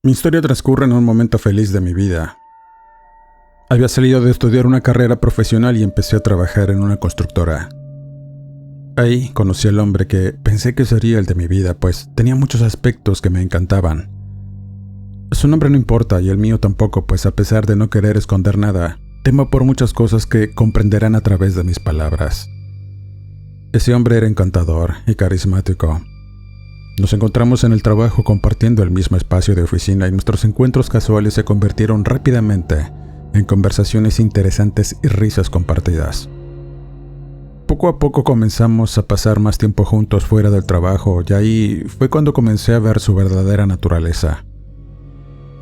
Mi historia transcurre en un momento feliz de mi vida. Había salido de estudiar una carrera profesional y empecé a trabajar en una constructora. Ahí conocí al hombre que pensé que sería el de mi vida, pues tenía muchos aspectos que me encantaban. Su nombre no importa y el mío tampoco, pues a pesar de no querer esconder nada, temo por muchas cosas que comprenderán a través de mis palabras. Ese hombre era encantador y carismático. Nos encontramos en el trabajo compartiendo el mismo espacio de oficina y nuestros encuentros casuales se convirtieron rápidamente en conversaciones interesantes y risas compartidas. Poco a poco comenzamos a pasar más tiempo juntos fuera del trabajo y ahí fue cuando comencé a ver su verdadera naturaleza.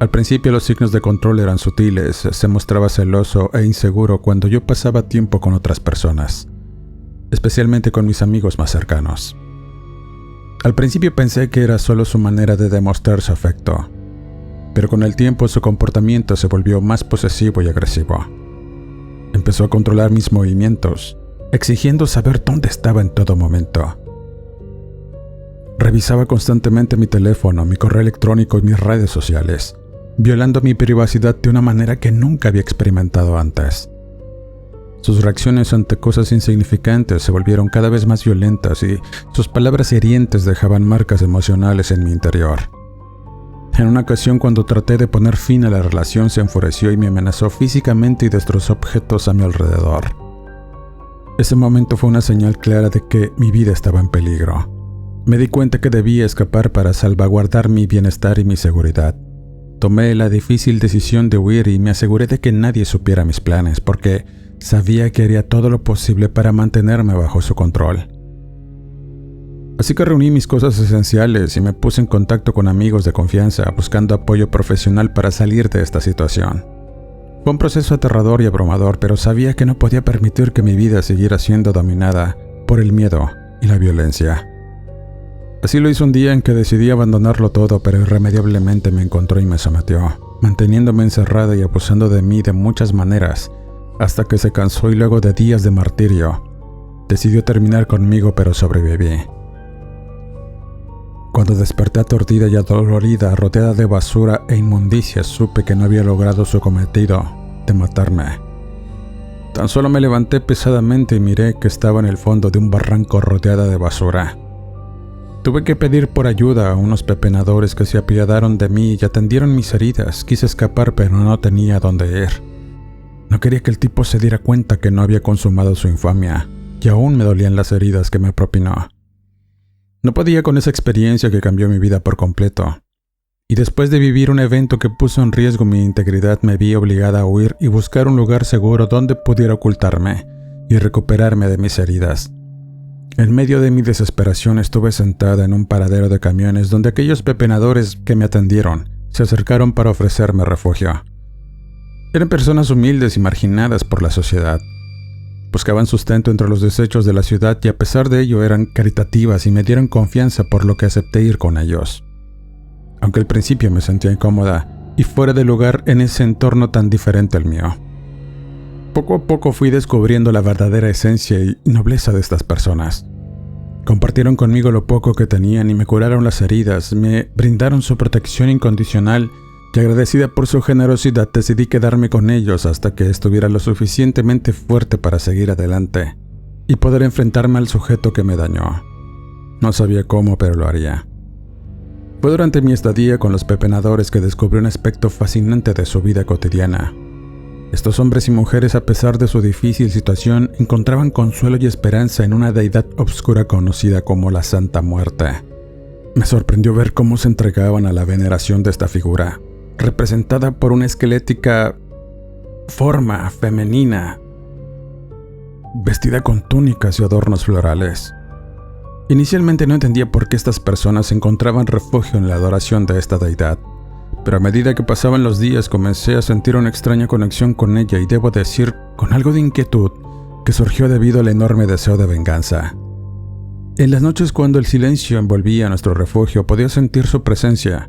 Al principio los signos de control eran sutiles, se mostraba celoso e inseguro cuando yo pasaba tiempo con otras personas, especialmente con mis amigos más cercanos. Al principio pensé que era solo su manera de demostrar su afecto, pero con el tiempo su comportamiento se volvió más posesivo y agresivo. Empezó a controlar mis movimientos, exigiendo saber dónde estaba en todo momento. Revisaba constantemente mi teléfono, mi correo electrónico y mis redes sociales, violando mi privacidad de una manera que nunca había experimentado antes. Sus reacciones ante cosas insignificantes se volvieron cada vez más violentas y sus palabras hirientes dejaban marcas emocionales en mi interior. En una ocasión, cuando traté de poner fin a la relación, se enfureció y me amenazó físicamente y destrozó objetos a mi alrededor. Ese momento fue una señal clara de que mi vida estaba en peligro. Me di cuenta que debía escapar para salvaguardar mi bienestar y mi seguridad. Tomé la difícil decisión de huir y me aseguré de que nadie supiera mis planes, porque sabía que haría todo lo posible para mantenerme bajo su control. Así que reuní mis cosas esenciales y me puse en contacto con amigos de confianza, buscando apoyo profesional para salir de esta situación. Fue un proceso aterrador y abrumador, pero sabía que no podía permitir que mi vida siguiera siendo dominada por el miedo y la violencia. Así lo hice un día en que decidí abandonarlo todo, pero irremediablemente me encontró y me sometió, manteniéndome encerrada y abusando de mí de muchas maneras, hasta que se cansó y luego de días de martirio, decidió terminar conmigo, pero sobreviví. Cuando desperté aturdida y adolorida, rodeada de basura e inmundicia, supe que no había logrado su cometido de matarme. Tan solo me levanté pesadamente y miré que estaba en el fondo de un barranco rodeada de basura. Tuve que pedir por ayuda a unos pepenadores que se apiadaron de mí y atendieron mis heridas. Quise escapar, pero no tenía dónde ir. No quería que el tipo se diera cuenta que no había consumado su infamia, y aún me dolían las heridas que me propinó. No podía con esa experiencia que cambió mi vida por completo. Y después de vivir un evento que puso en riesgo mi integridad, me vi obligada a huir y buscar un lugar seguro donde pudiera ocultarme y recuperarme de mis heridas. En medio de mi desesperación estuve sentada en un paradero de camiones donde aquellos pepenadores que me atendieron se acercaron para ofrecerme refugio. Eran personas humildes y marginadas por la sociedad. Buscaban sustento entre los desechos de la ciudad y a pesar de ello eran caritativas y me dieron confianza, por lo que acepté ir con ellos. Aunque al principio me sentía incómoda y fuera de lugar en ese entorno tan diferente al mío. Poco a poco fui descubriendo la verdadera esencia y nobleza de estas personas. Compartieron conmigo lo poco que tenían y me curaron las heridas, me brindaron su protección incondicional y agradecida por su generosidad decidí quedarme con ellos hasta que estuviera lo suficientemente fuerte para seguir adelante y poder enfrentarme al sujeto que me dañó. No sabía cómo, pero lo haría. Fue durante mi estadía con los pepenadores que descubrí un aspecto fascinante de su vida cotidiana. Estos hombres y mujeres, a pesar de su difícil situación, encontraban consuelo y esperanza en una deidad obscura conocida como la Santa Muerte. Me sorprendió ver cómo se entregaban a la veneración de esta figura, representada por una esquelética forma femenina, vestida con túnicas y adornos florales. Inicialmente no entendía por qué estas personas encontraban refugio en la adoración de esta deidad, pero a medida que pasaban los días comencé a sentir una extraña conexión con ella y debo decir, con algo de inquietud, que surgió debido al enorme deseo de venganza. En las noches cuando el silencio envolvía nuestro refugio podía sentir su presencia,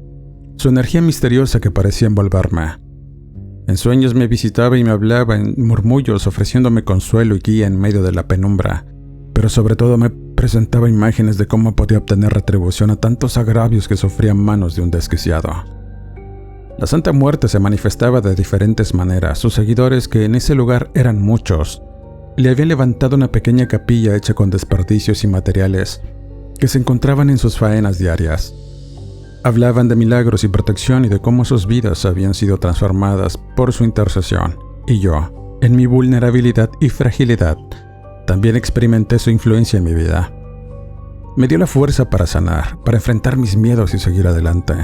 su energía misteriosa que parecía envolverme. En sueños me visitaba y me hablaba en murmullos ofreciéndome consuelo y guía en medio de la penumbra, pero sobre todo me presentaba imágenes de cómo podía obtener retribución a tantos agravios que sufría en manos de un desquiciado. La Santa Muerte se manifestaba de diferentes maneras. Sus seguidores, que en ese lugar eran muchos, le habían levantado una pequeña capilla hecha con desperdicios y materiales que se encontraban en sus faenas diarias. Hablaban de milagros y protección y de cómo sus vidas habían sido transformadas por su intercesión. Y yo, en mi vulnerabilidad y fragilidad, también experimenté su influencia en mi vida. Me dio la fuerza para sanar, para enfrentar mis miedos y seguir adelante.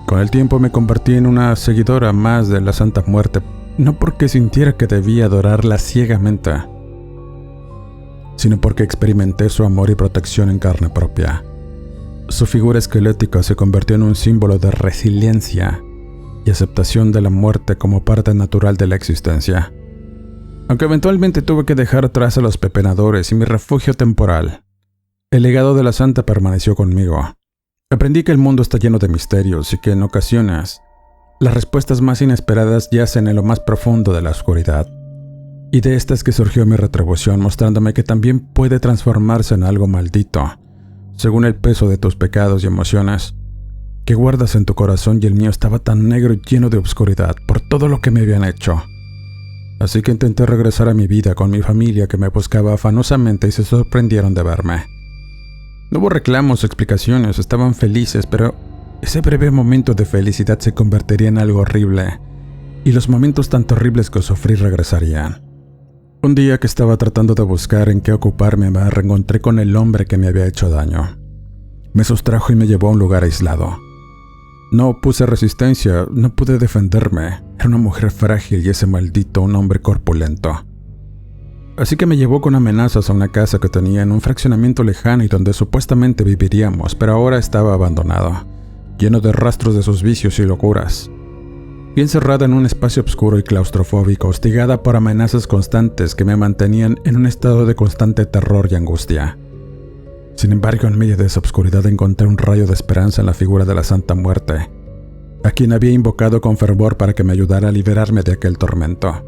Con el tiempo me convertí en una seguidora más de la Santa Muerte, no porque sintiera que debía adorarla ciegamente, sino porque experimenté su amor y protección en carne propia. Su figura esquelética se convirtió en un símbolo de resiliencia y aceptación de la muerte como parte natural de la existencia. Aunque eventualmente tuve que dejar atrás a los pepenadores y mi refugio temporal, el legado de la santa permaneció conmigo. Aprendí que el mundo está lleno de misterios y que en ocasiones las respuestas más inesperadas yacen en lo más profundo de la oscuridad. Y de estas que surgió mi retribución, mostrándome que también puede transformarse en algo maldito, según el peso de tus pecados y emociones que guardas en tu corazón, y el mío estaba tan negro y lleno de obscuridad por todo lo que me habían hecho. Así que intenté regresar a mi vida con mi familia, que me buscaba afanosamente y se sorprendieron de verme. No hubo reclamos o explicaciones, estaban felices, pero ese breve momento de felicidad se convertiría en algo horrible, y los momentos tan terribles que sufrí regresarían. Un día que estaba tratando de buscar en qué ocuparme, me reencontré con el hombre que me había hecho daño. Me sustrajo y me llevó a un lugar aislado. No opuse resistencia, no pude defenderme. Era una mujer frágil y ese maldito un hombre corpulento. Así que me llevó con amenazas a una casa que tenía en un fraccionamiento lejano y donde supuestamente viviríamos, pero ahora estaba abandonado, lleno de rastros de sus vicios y locuras. Y encerrada en un espacio oscuro y claustrofóbico, hostigada por amenazas constantes que me mantenían en un estado de constante terror y angustia. Sin embargo, en medio de esa oscuridad encontré un rayo de esperanza en la figura de la Santa Muerte, a quien había invocado con fervor para que me ayudara a liberarme de aquel tormento.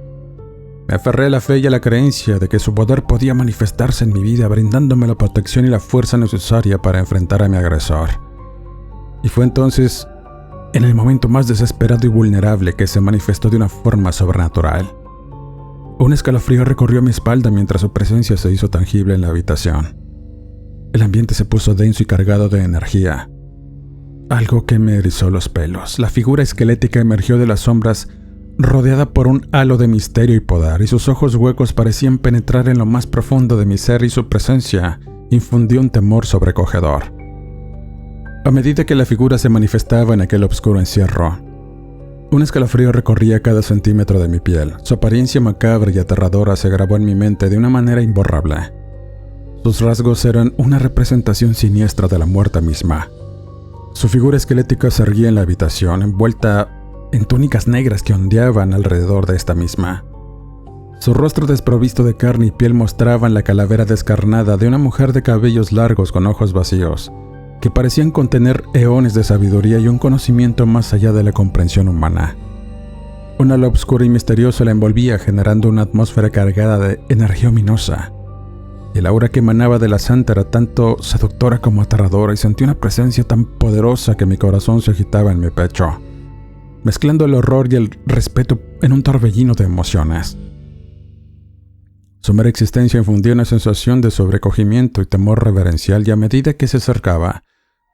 Me aferré a la fe y a la creencia de que su poder podía manifestarse en mi vida, brindándome la protección y la fuerza necesaria para enfrentar a mi agresor. Y fue entonces, en el momento más desesperado y vulnerable, que se manifestó de una forma sobrenatural. Un escalofrío recorrió mi espalda mientras su presencia se hizo tangible en la habitación. El ambiente se puso denso y cargado de energía, algo que me erizó los pelos. La figura esquelética emergió de las sombras, rodeada por un halo de misterio y poder, y sus ojos huecos parecían penetrar en lo más profundo de mi ser, y su presencia infundió un temor sobrecogedor. A medida que la figura se manifestaba en aquel oscuro encierro, un escalofrío recorría cada centímetro de mi piel. Su apariencia macabra y aterradora se grabó en mi mente de una manera imborrable. Sus rasgos eran una representación siniestra de la muerte misma. Su figura esquelética se erguía en la habitación, envuelta en túnicas negras que ondeaban alrededor de esta misma. Su rostro desprovisto de carne y piel mostraban la calavera descarnada de una mujer de cabellos largos con ojos vacíos, que parecían contener eones de sabiduría y un conocimiento más allá de la comprensión humana. Un halo oscuro y misterioso la envolvía, generando una atmósfera cargada de energía ominosa. Y el aura que emanaba de la santa era tanto seductora como aterradora, y sentí una presencia tan poderosa que mi corazón se agitaba en mi pecho, mezclando el horror y el respeto en un torbellino de emociones. Su mera existencia infundía una sensación de sobrecogimiento y temor reverencial, y a medida que se acercaba,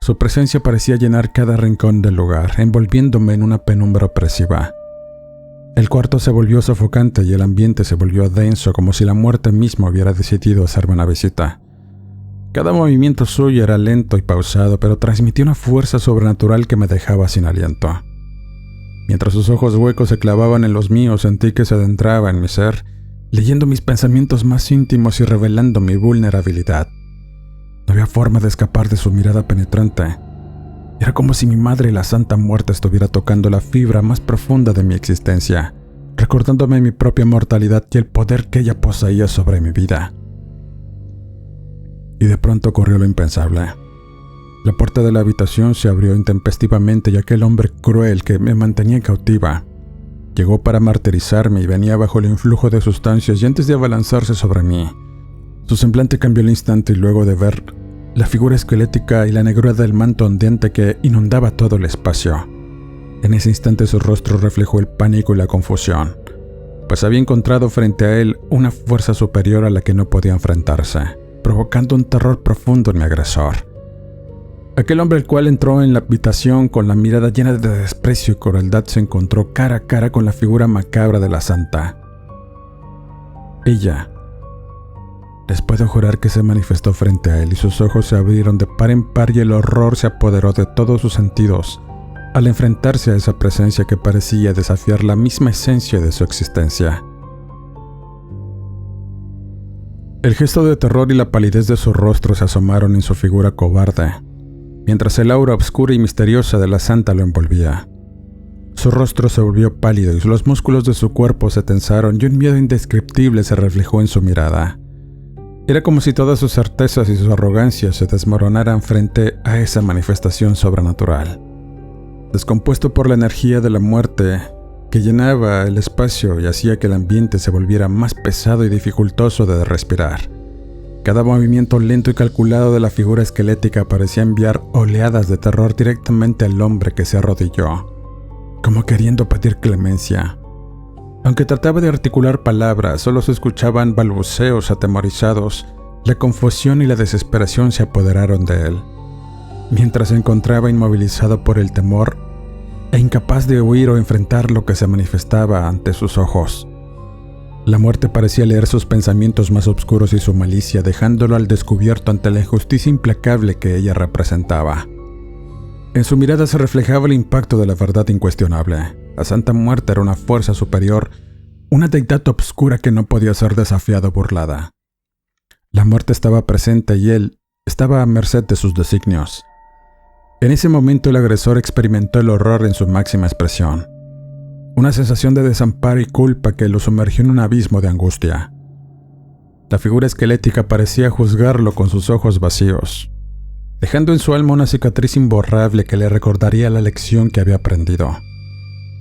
su presencia parecía llenar cada rincón del lugar, envolviéndome en una penumbra opresiva. El cuarto se volvió sofocante y el ambiente se volvió denso, como si la muerte misma hubiera decidido hacerme una visita. Cada movimiento suyo era lento y pausado, pero transmitía una fuerza sobrenatural que me dejaba sin aliento. Mientras sus ojos huecos se clavaban en los míos, sentí que se adentraba en mi ser, leyendo mis pensamientos más íntimos y revelando mi vulnerabilidad. No había forma de escapar de su mirada penetrante. Era como si mi madre y la Santa Muerte estuviera tocando la fibra más profunda de mi existencia, recordándome mi propia mortalidad y el poder que ella poseía sobre mi vida. Y de pronto ocurrió lo impensable. La puerta de la habitación se abrió intempestivamente y aquel hombre cruel que me mantenía cautiva llegó para martirizarme y venía bajo el influjo de sustancias, y antes de abalanzarse sobre mí, su semblante cambió al instante, y luego de ver la figura esquelética y la negrura del manto ondeante que inundaba todo el espacio, En ese instante su rostro reflejó el pánico y la confusión, pues había encontrado frente a él una fuerza superior a la que no podía enfrentarse, provocando un terror profundo en mi agresor. Aquel hombre, el cual entró en la habitación con la mirada llena de desprecio y crueldad, se encontró cara a cara con la figura macabra de la santa. Ella, les puedo jurar que se manifestó frente a él y sus ojos se abrieron de par en par y el horror se apoderó de todos sus sentidos al enfrentarse a esa presencia que parecía desafiar la misma esencia de su existencia. El gesto de terror y la palidez de su rostro se asomaron en su figura cobarde, mientras el aura oscura y misteriosa de la santa lo envolvía. Su rostro se volvió pálido y los músculos de su cuerpo se tensaron y un miedo indescriptible se reflejó en su mirada. Era como si todas sus certezas y su arrogancia se desmoronaran frente a esa manifestación sobrenatural. Descompuesto por la energía de la muerte que llenaba el espacio y hacía que el ambiente se volviera más pesado y dificultoso de respirar. Cada movimiento lento y calculado de la figura esquelética parecía enviar oleadas de terror directamente al hombre que se arrodilló, como queriendo pedir clemencia. Aunque trataba de articular palabras, solo se escuchaban balbuceos atemorizados. La confusión y la desesperación se apoderaron de él, mientras se encontraba inmovilizado por el temor e incapaz de huir o enfrentar lo que se manifestaba ante sus ojos. La muerte parecía leer sus pensamientos más oscuros y su malicia, dejándolo al descubierto ante la injusticia implacable que ella representaba. En su mirada se reflejaba el impacto de la verdad incuestionable. La Santa Muerte era una fuerza superior, una deidad obscura que no podía ser desafiada o burlada. La muerte estaba presente y él estaba a merced de sus designios. En ese momento el agresor experimentó el horror en su máxima expresión. Una sensación de desamparo y culpa que lo sumergió en un abismo de angustia. La figura esquelética parecía juzgarlo con sus ojos vacíos, dejando en su alma una cicatriz imborrable que le recordaría la lección que había aprendido.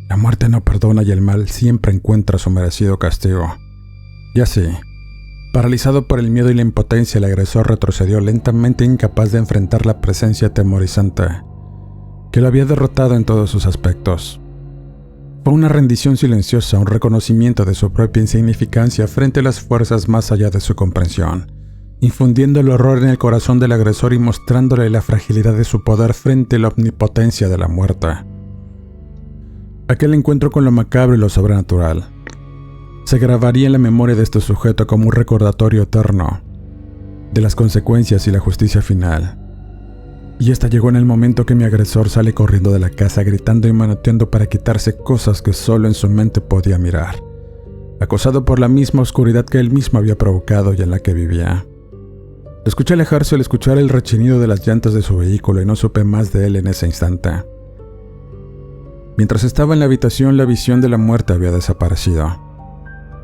La muerte no perdona y el mal siempre encuentra su merecido castigo. Y así, paralizado por el miedo y la impotencia, el agresor retrocedió lentamente, incapaz de enfrentar la presencia atemorizante que lo había derrotado en todos sus aspectos. Fue una rendición silenciosa, un reconocimiento de su propia insignificancia frente a las fuerzas más allá de su comprensión, infundiendo el horror en el corazón del agresor y mostrándole la fragilidad de su poder frente a la omnipotencia de la muerte. Aquel encuentro con lo macabro y lo sobrenatural se grabaría en la memoria de este sujeto como un recordatorio eterno de las consecuencias y la justicia final. Y esta llegó en el momento que mi agresor sale corriendo de la casa gritando y manoteando para quitarse cosas que solo en su mente podía mirar, acosado por la misma oscuridad que él mismo había provocado y en la que vivía. Lo escuché alejarse al escuchar el rechinido de las llantas de su vehículo y no supe más de él en ese instante. Mientras estaba en la habitación, la visión de la muerte había desaparecido,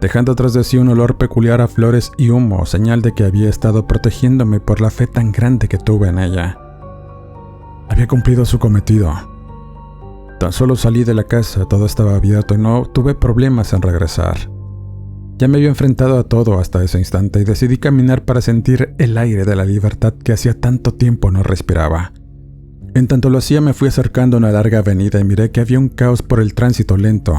dejando tras de sí un olor peculiar a flores y humo, señal de que había estado protegiéndome por la fe tan grande que tuve en ella. Había cumplido su cometido. Tan solo salí de la casa, todo estaba abierto y no tuve problemas en regresar. Ya me había enfrentado a todo hasta ese instante y decidí caminar para sentir el aire de la libertad que hacía tanto tiempo no respiraba. En tanto lo hacía, me fui acercando a una larga avenida y miré que había un caos por el tránsito lento.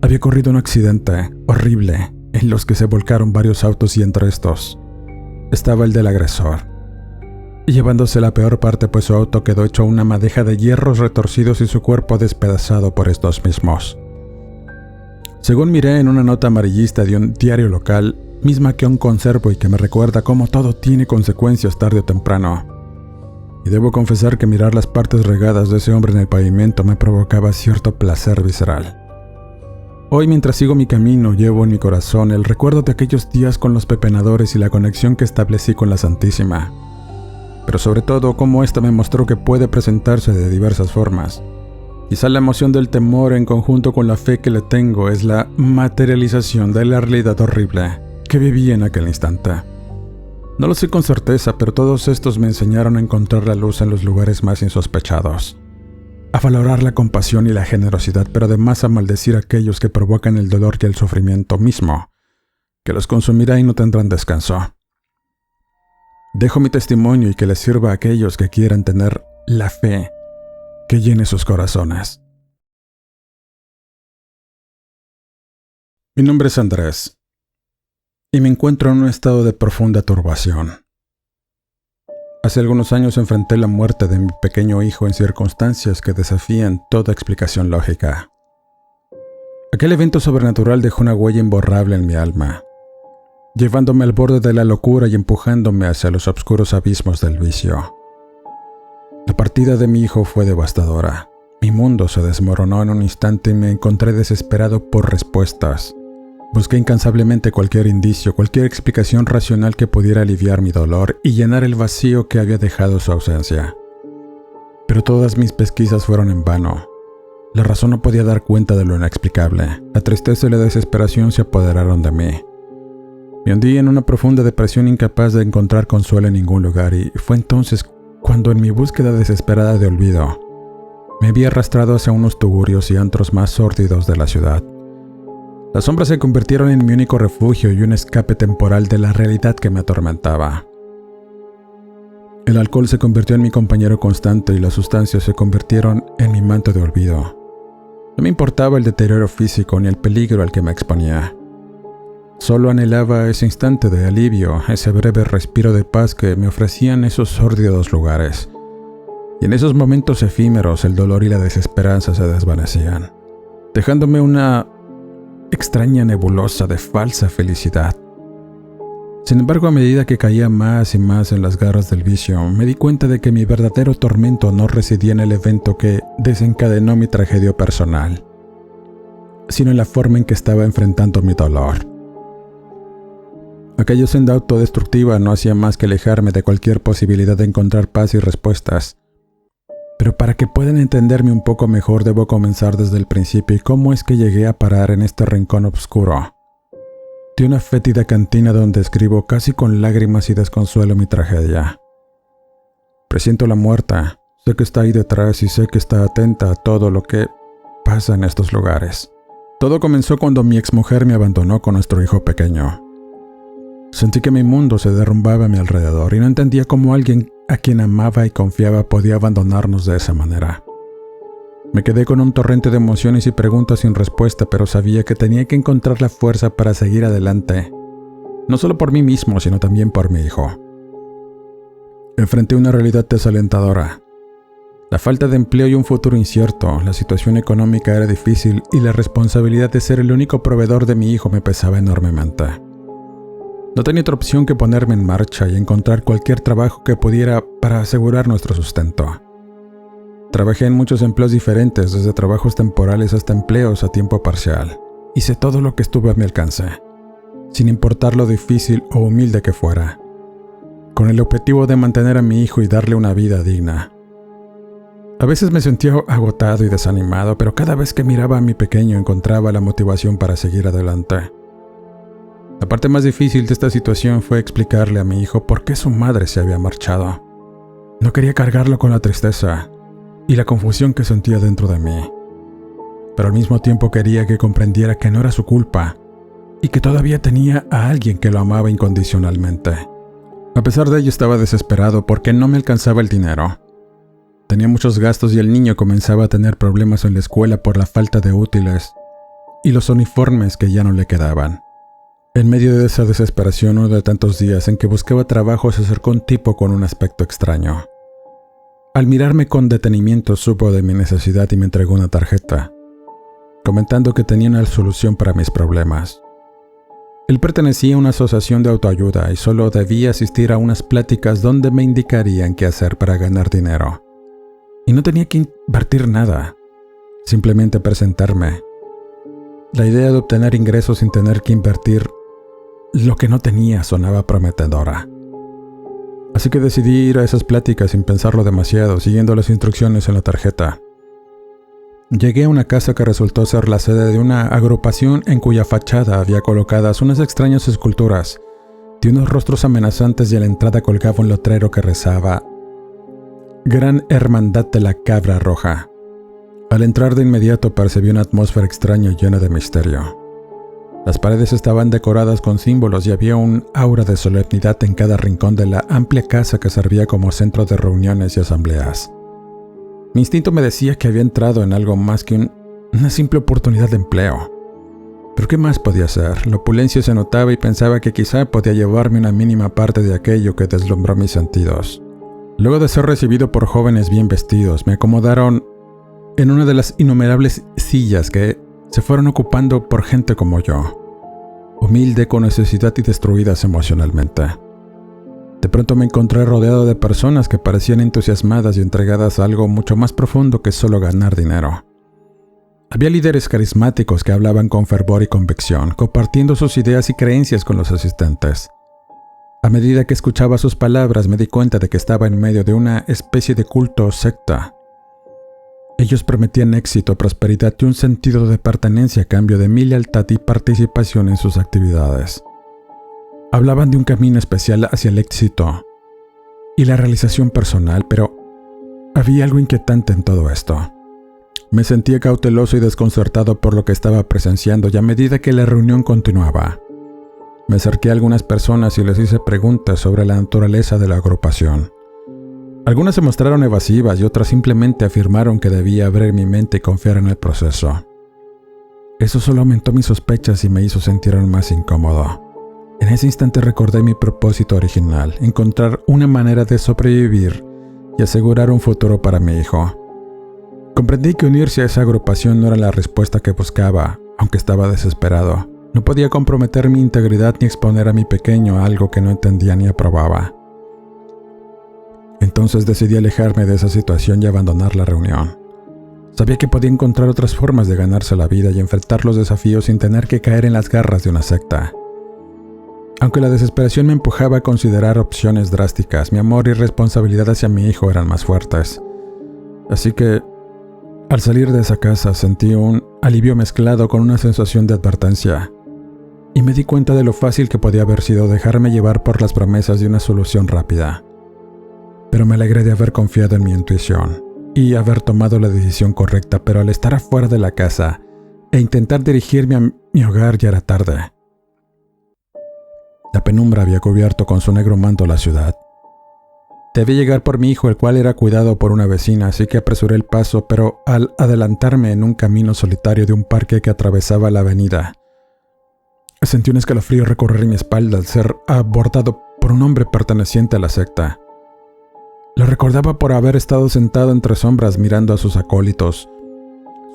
Había ocurrido un accidente horrible en los que se volcaron varios autos y entre estos estaba el del agresor, llevándose la peor parte, pues su auto quedó hecho una madeja de hierros retorcidos y su cuerpo despedazado por estos mismos. Según miré en una nota amarillista de un diario local, misma que aún conservo y que me recuerda cómo todo tiene consecuencias tarde o temprano. Y debo confesar que mirar las partes regadas de ese hombre en el pavimento me provocaba cierto placer visceral. Hoy, mientras sigo mi camino, llevo en mi corazón el recuerdo de aquellos días con los pepenadores y la conexión que establecí con la Santísima. Pero sobre todo, cómo ésta me mostró que puede presentarse de diversas formas. Quizá la emoción del temor en conjunto con la fe que le tengo es la materialización de la realidad horrible que viví en aquel instante. No lo sé con certeza, pero todos estos me enseñaron a encontrar la luz en los lugares más insospechados, a valorar la compasión y la generosidad, pero además a maldecir a aquellos que provocan el dolor y el sufrimiento mismo, que los consumirá y no tendrán descanso. Dejo mi testimonio y que les sirva a aquellos que quieran tener la fe que llene sus corazones. Mi nombre es Andrés y me encuentro en un estado de profunda turbación. Hace algunos años enfrenté la muerte de mi pequeño hijo en circunstancias que desafían toda explicación lógica. Aquel evento sobrenatural dejó una huella imborrable en mi alma, llevándome al borde de la locura y empujándome hacia los oscuros abismos del vicio. La partida de mi hijo fue devastadora. Mi mundo se desmoronó en un instante y me encontré desesperado por respuestas. Busqué incansablemente cualquier indicio, cualquier explicación racional que pudiera aliviar mi dolor y llenar el vacío que había dejado su ausencia. Pero todas mis pesquisas fueron en vano. La razón no podía dar cuenta de lo inexplicable. La tristeza y la desesperación se apoderaron de mí. Me hundí en una profunda depresión, incapaz de encontrar consuelo en ningún lugar, y fue entonces cuando, en mi búsqueda desesperada de olvido, me vi arrastrado hacia unos tugurios y antros más sórdidos de la ciudad. Las sombras se convirtieron en mi único refugio y un escape temporal de la realidad que me atormentaba. El alcohol se convirtió en mi compañero constante y las sustancias se convirtieron en mi manto de olvido. No me importaba el deterioro físico ni el peligro al que me exponía. Solo anhelaba ese instante de alivio, ese breve respiro de paz que me ofrecían esos sórdidos lugares. Y en esos momentos efímeros el dolor y la desesperanza se desvanecían, dejándome una extraña nebulosa de falsa felicidad. Sin embargo, a medida que caía más y más en las garras del vicio, me di cuenta de que mi verdadero tormento no residía en el evento que desencadenó mi tragedia personal, sino en la forma en que estaba enfrentando mi dolor. Aquella senda autodestructiva no hacía más que alejarme de cualquier posibilidad de encontrar paz y respuestas. Pero para que puedan entenderme un poco mejor, debo comenzar desde el principio y cómo es que llegué a parar en este rincón oscuro de una fétida cantina donde escribo casi con lágrimas y desconsuelo mi tragedia. Presiento la muerte, sé que está ahí detrás y sé que está atenta a todo lo que pasa en estos lugares. Todo comenzó cuando mi exmujer me abandonó con nuestro hijo pequeño. Sentí que mi mundo se derrumbaba a mi alrededor y no entendía cómo alguien a quien amaba y confiaba podía abandonarnos de esa manera. Me quedé con un torrente de emociones y preguntas sin respuesta, pero sabía que tenía que encontrar la fuerza para seguir adelante, no solo por mí mismo, sino también por mi hijo. Enfrenté una realidad desalentadora. La falta de empleo y un futuro incierto, la situación económica era difícil y la responsabilidad de ser el único proveedor de mi hijo me pesaba enormemente. No tenía otra opción que ponerme en marcha y encontrar cualquier trabajo que pudiera para asegurar nuestro sustento. Trabajé en muchos empleos diferentes, desde trabajos temporales hasta empleos a tiempo parcial. Hice todo lo que estuve a mi alcance, sin importar lo difícil o humilde que fuera, con el objetivo de mantener a mi hijo y darle una vida digna. A veces me sentía agotado y desanimado, pero cada vez que miraba a mi pequeño encontraba la motivación para seguir adelante. La parte más difícil de esta situación fue explicarle a mi hijo por qué su madre se había marchado. No quería cargarlo con la tristeza y la confusión que sentía dentro de mí, pero al mismo tiempo quería que comprendiera que no era su culpa y que todavía tenía a alguien que lo amaba incondicionalmente. A pesar de ello, estaba desesperado porque no me alcanzaba el dinero. Tenía muchos gastos y el niño comenzaba a tener problemas en la escuela por la falta de útiles y los uniformes que ya no le quedaban. En medio de esa desesperación, uno de tantos días en que buscaba trabajo, se acercó un tipo con un aspecto extraño. Al mirarme con detenimiento, supo de mi necesidad y me entregó una tarjeta, comentando que tenía una solución para mis problemas. Él pertenecía a una asociación de autoayuda y solo debía asistir a unas pláticas donde me indicarían qué hacer para ganar dinero. Y no tenía que invertir nada, simplemente presentarme. La idea de obtener ingresos sin tener que invertir lo que no tenía sonaba prometedora. Así que decidí ir a esas pláticas sin pensarlo demasiado, siguiendo las instrucciones en la tarjeta. Llegué a una casa que resultó ser la sede de una agrupación en cuya fachada había colocadas unas extrañas esculturas de unos rostros amenazantes y a la entrada colgaba un letrero que rezaba: Gran Hermandad de la Cabra Roja. Al entrar de inmediato percibí una atmósfera extraña llena de misterio. Las paredes estaban decoradas con símbolos y había un aura de solemnidad en cada rincón de la amplia casa que servía como centro de reuniones y asambleas. Mi instinto me decía que había entrado en algo más que una simple oportunidad de empleo. Pero ¿qué más podía hacer? La opulencia se notaba y pensaba que quizá podía llevarme una mínima parte de aquello que deslumbró mis sentidos. Luego de ser recibido por jóvenes bien vestidos, me acomodaron en una de las innumerables sillas que se fueron ocupando por gente como yo, humilde, con necesidad y destruidas emocionalmente. De pronto me encontré rodeado de personas que parecían entusiasmadas y entregadas a algo mucho más profundo que solo ganar dinero. Había líderes carismáticos que hablaban con fervor y convicción, compartiendo sus ideas y creencias con los asistentes. A medida que escuchaba sus palabras, me di cuenta de que estaba en medio de una especie de culto o secta. Ellos prometían éxito, prosperidad y un sentido de pertenencia a cambio de mi lealtad y participación en sus actividades. Hablaban de un camino especial hacia el éxito y la realización personal, pero había algo inquietante en todo esto. Me sentía cauteloso y desconcertado por lo que estaba presenciando, y a medida que la reunión continuaba, me acerqué a algunas personas y les hice preguntas sobre la naturaleza de la agrupación. Algunas se mostraron evasivas y otras simplemente afirmaron que debía abrir mi mente y confiar en el proceso. Eso solo aumentó mis sospechas y me hizo sentir aún más incómodo. En ese instante recordé mi propósito original: encontrar una manera de sobrevivir y asegurar un futuro para mi hijo. Comprendí que unirse a esa agrupación no era la respuesta que buscaba, aunque estaba desesperado. No podía comprometer mi integridad ni exponer a mi pequeño a algo que no entendía ni aprobaba. Entonces decidí alejarme de esa situación y abandonar la reunión. Sabía que podía encontrar otras formas de ganarse la vida y enfrentar los desafíos sin tener que caer en las garras de una secta. Aunque la desesperación me empujaba a considerar opciones drásticas, mi amor y responsabilidad hacia mi hijo eran más fuertes. Así que, al salir de esa casa, sentí un alivio mezclado con una sensación de advertencia. Y me di cuenta de lo fácil que podía haber sido dejarme llevar por las promesas de una solución rápida. Pero me alegré de haber confiado en mi intuición y haber tomado la decisión correcta, pero al estar afuera de la casa e intentar dirigirme a mi hogar ya era tarde. La penumbra había cubierto con su negro manto la ciudad. Debí llegar por mi hijo, el cual era cuidado por una vecina, así que apresuré el paso, pero al adelantarme en un camino solitario de un parque que atravesaba la avenida, sentí un escalofrío recorrer mi espalda al ser abordado por un hombre perteneciente a la secta. Lo recordaba por haber estado sentado entre sombras mirando a sus acólitos.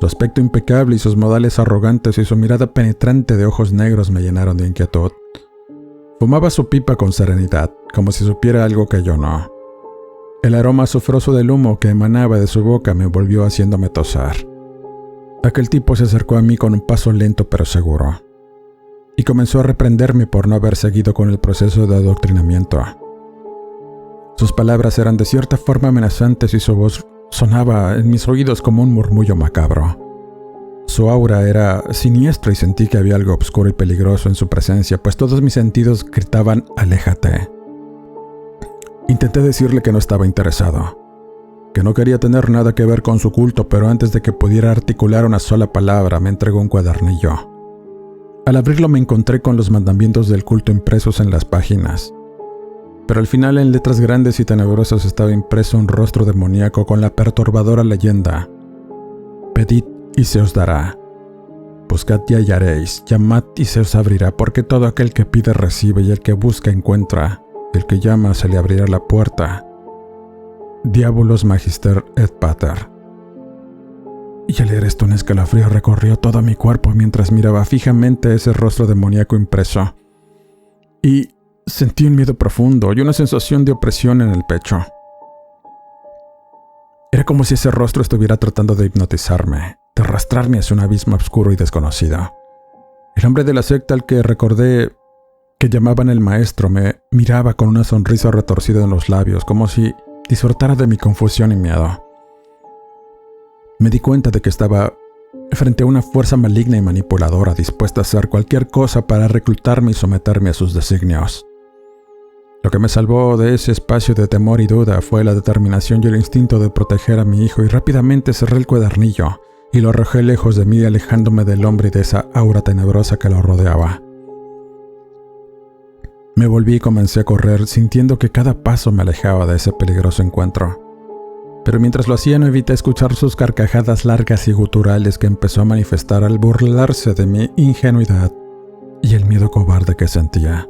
Su aspecto impecable y sus modales arrogantes y su mirada penetrante de ojos negros me llenaron de inquietud. Fumaba su pipa con serenidad, como si supiera algo que yo no. El aroma azufroso del humo que emanaba de su boca me volvió haciéndome toser. Aquel tipo se acercó a mí con un paso lento pero seguro, y comenzó a reprenderme por no haber seguido con el proceso de adoctrinamiento. Sus palabras eran de cierta forma amenazantes y su voz sonaba en mis oídos como un murmullo macabro. Su aura era siniestra y sentí que había algo oscuro y peligroso en su presencia, pues todos mis sentidos gritaban «aléjate». Intenté decirle que no estaba interesado, que no quería tener nada que ver con su culto, pero antes de que pudiera articular una sola palabra me entregó un cuadernillo. Al abrirlo me encontré con los mandamientos del culto impresos en las páginas, pero al final en letras grandes y tenebrosas estaba impreso un rostro demoníaco con la perturbadora leyenda: «Pedid y se os dará, buscad y hallaréis, llamad y se os abrirá, porque todo aquel que pide recibe, y el que busca encuentra, y el que llama se le abrirá la puerta. Diabolos magister et pater». Y al leer esto un escalofrío recorrió todo mi cuerpo mientras miraba fijamente ese rostro demoníaco impreso. Y sentí un miedo profundo y una sensación de opresión en el pecho. Era como si ese rostro estuviera tratando de hipnotizarme, de arrastrarme hacia un abismo oscuro y desconocido. El hombre de la secta al que recordé que llamaban el maestro me miraba con una sonrisa retorcida en los labios, como si disfrutara de mi confusión y miedo. Me di cuenta de que estaba frente a una fuerza maligna y manipuladora, dispuesta a hacer cualquier cosa para reclutarme y someterme a sus designios. Lo que me salvó de ese espacio de temor y duda fue la determinación y el instinto de proteger a mi hijo, y rápidamente cerré el cuadernillo y lo arrojé lejos de mí, alejándome del hombre y de esa aura tenebrosa que lo rodeaba. Me volví y comencé a correr, sintiendo que cada paso me alejaba de ese peligroso encuentro. pero mientras lo hacía no evité escuchar sus carcajadas largas y guturales que empezó a manifestar al burlarse de mi ingenuidad y el miedo cobarde que sentía.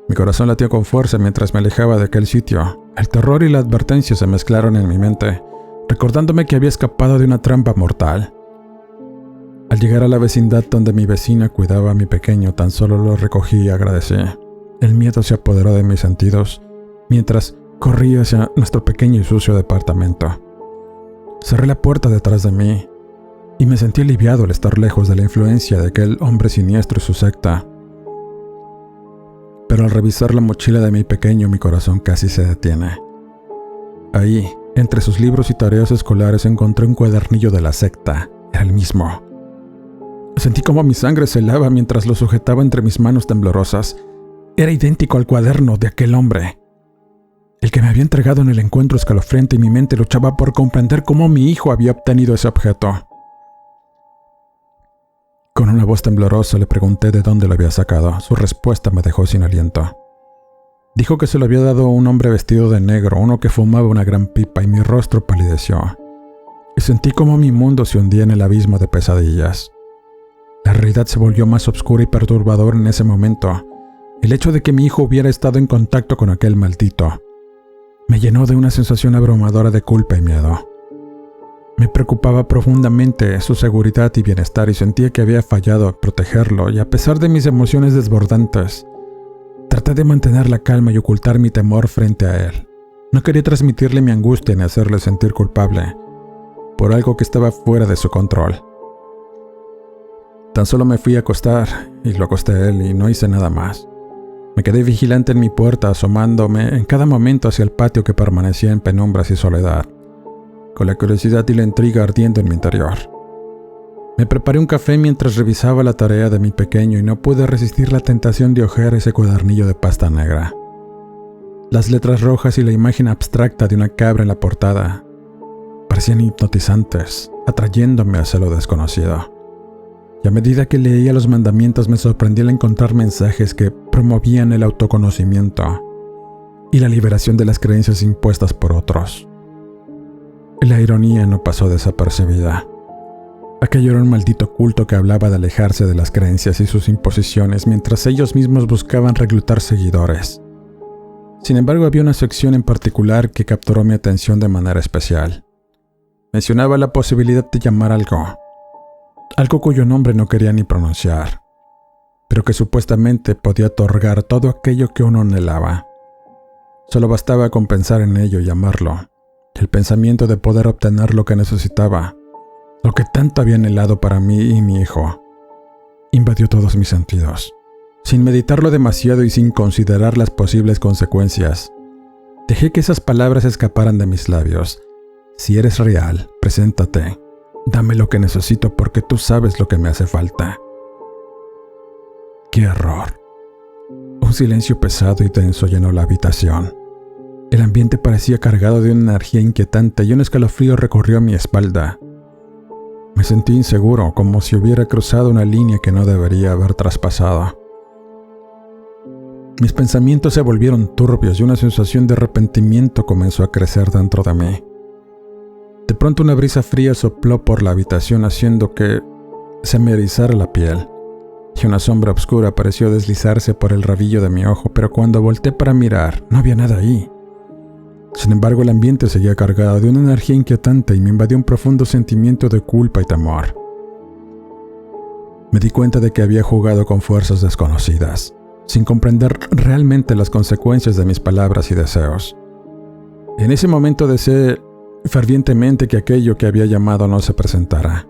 Mi corazón latió con fuerza mientras me alejaba de aquel sitio. El terror y la advertencia se mezclaron en mi mente, recordándome que había escapado de una trampa mortal. Al llegar a la vecindad donde mi vecina cuidaba a mi pequeño, tan solo lo recogí y agradecí. El miedo se apoderó de mis sentidos, mientras corrí hacia nuestro pequeño y sucio departamento. Cerré la puerta detrás de mí y me sentí aliviado al estar lejos de la influencia de aquel hombre siniestro y su secta. Pero al revisar la mochila de mi pequeño, mi corazón casi se detiene. Ahí, entre sus libros y tareas escolares, encontré un cuadernillo de la secta. Era el mismo. Sentí como mi sangre se helaba mientras lo sujetaba entre mis manos temblorosas. Era idéntico al cuaderno de aquel hombre, el que me había entregado en el encuentro escalofriante, y mi mente luchaba por comprender cómo mi hijo había obtenido ese objeto. Con una voz temblorosa le pregunté de dónde lo había sacado. Su respuesta me dejó sin aliento. Dijo que se lo había dado un hombre vestido de negro, uno que fumaba una gran pipa, y mi rostro palideció. Y sentí como mi mundo se hundía en el abismo de pesadillas. La realidad se volvió más oscura y perturbadora en ese momento. El hecho de que mi hijo hubiera estado en contacto con aquel maldito me llenó de una sensación abrumadora de culpa y miedo. Me preocupaba profundamente su seguridad y bienestar, y sentía que había fallado a protegerlo, y a pesar de mis emociones desbordantes, traté de mantener la calma y ocultar mi temor frente a él. No quería transmitirle mi angustia ni hacerle sentir culpable por algo que estaba fuera de su control. Tan solo me fui a acostar y lo acosté a él, y no hice nada más. Me quedé vigilante en mi puerta, asomándome en cada momento hacia el patio que permanecía en penumbras y soledad, con la curiosidad y la intriga ardiendo en mi interior. Me preparé un café mientras revisaba la tarea de mi pequeño, y no pude resistir la tentación de hojear ese cuadernillo de pasta negra. Las letras rojas y la imagen abstracta de una cabra en la portada parecían hipnotizantes, atrayéndome hacia lo desconocido. Y a medida que leía los mandamientos, me sorprendí al encontrar mensajes que promovían el autoconocimiento y la liberación de las creencias impuestas por otros. La ironía no pasó desapercibida. Aquello era un maldito culto que hablaba de alejarse de las creencias y sus imposiciones, mientras ellos mismos buscaban reclutar seguidores. Sin embargo, había una sección en particular que capturó mi atención de manera especial. Mencionaba la posibilidad de llamar algo cuyo nombre no quería ni pronunciar, pero que supuestamente podía otorgar todo aquello que uno anhelaba. Solo bastaba con pensar en ello y llamarlo. El pensamiento de poder obtener lo que necesitaba, lo que tanto había anhelado para mí y mi hijo, invadió todos mis sentidos. Sin meditarlo demasiado y sin considerar las posibles consecuencias, dejé que esas palabras escaparan de mis labios. Si eres real, preséntate. Dame lo que necesito porque tú sabes lo que me hace falta. ¡Qué error! Un silencio pesado y denso llenó la habitación. El ambiente parecía cargado de una energía inquietante y un escalofrío recorrió mi espalda. Me sentí inseguro, como si hubiera cruzado una línea que no debería haber traspasado. Mis pensamientos se volvieron turbios y una sensación de arrepentimiento comenzó a crecer dentro de mí. De pronto una brisa fría sopló por la habitación, haciendo que se me erizara la piel, y una sombra oscura pareció deslizarse por el rabillo de mi ojo, pero cuando volteé para mirar, no había nada ahí. Sin embargo, el ambiente seguía cargado de una energía inquietante y me invadió un profundo sentimiento de culpa y temor. Me di cuenta de que había jugado con fuerzas desconocidas, sin comprender realmente las consecuencias de mis palabras y deseos. En ese momento deseé fervientemente que aquello que había llamado no se presentara,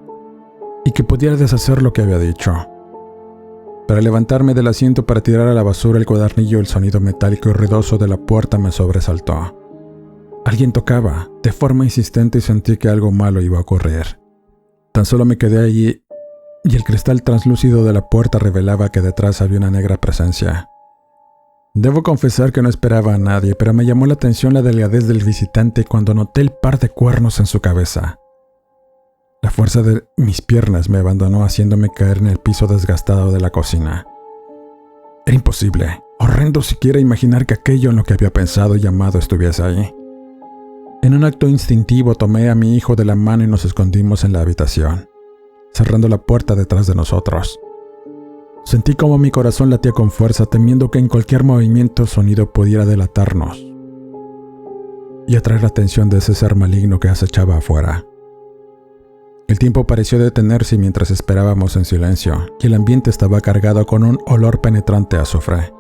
y que pudiera deshacer lo que había dicho. Para levantarme del asiento para tirar a la basura el cuadernillo, el sonido metálico y ruidoso de la puerta me sobresaltó. Alguien tocaba, de forma insistente, y sentí que algo malo iba a ocurrir. Tan solo me quedé allí, y el cristal translúcido de la puerta revelaba que detrás había una negra presencia. Debo confesar que no esperaba a nadie, pero me llamó la atención la delgadez del visitante cuando noté el par de cuernos en su cabeza. La fuerza de mis piernas me abandonó, haciéndome caer en el piso desgastado de la cocina. Era imposible, horrendo siquiera imaginar que aquello en lo que había pensado y llamado estuviese ahí. En un acto instintivo tomé a mi hijo de la mano y nos escondimos en la habitación, cerrando la puerta detrás de nosotros. Sentí como mi corazón latía con fuerza, temiendo que en cualquier movimiento o sonido pudiera delatarnos y atraer la atención de ese ser maligno que acechaba afuera. El tiempo pareció detenerse mientras esperábamos en silencio, y el ambiente estaba cargado con un olor penetrante a azufre.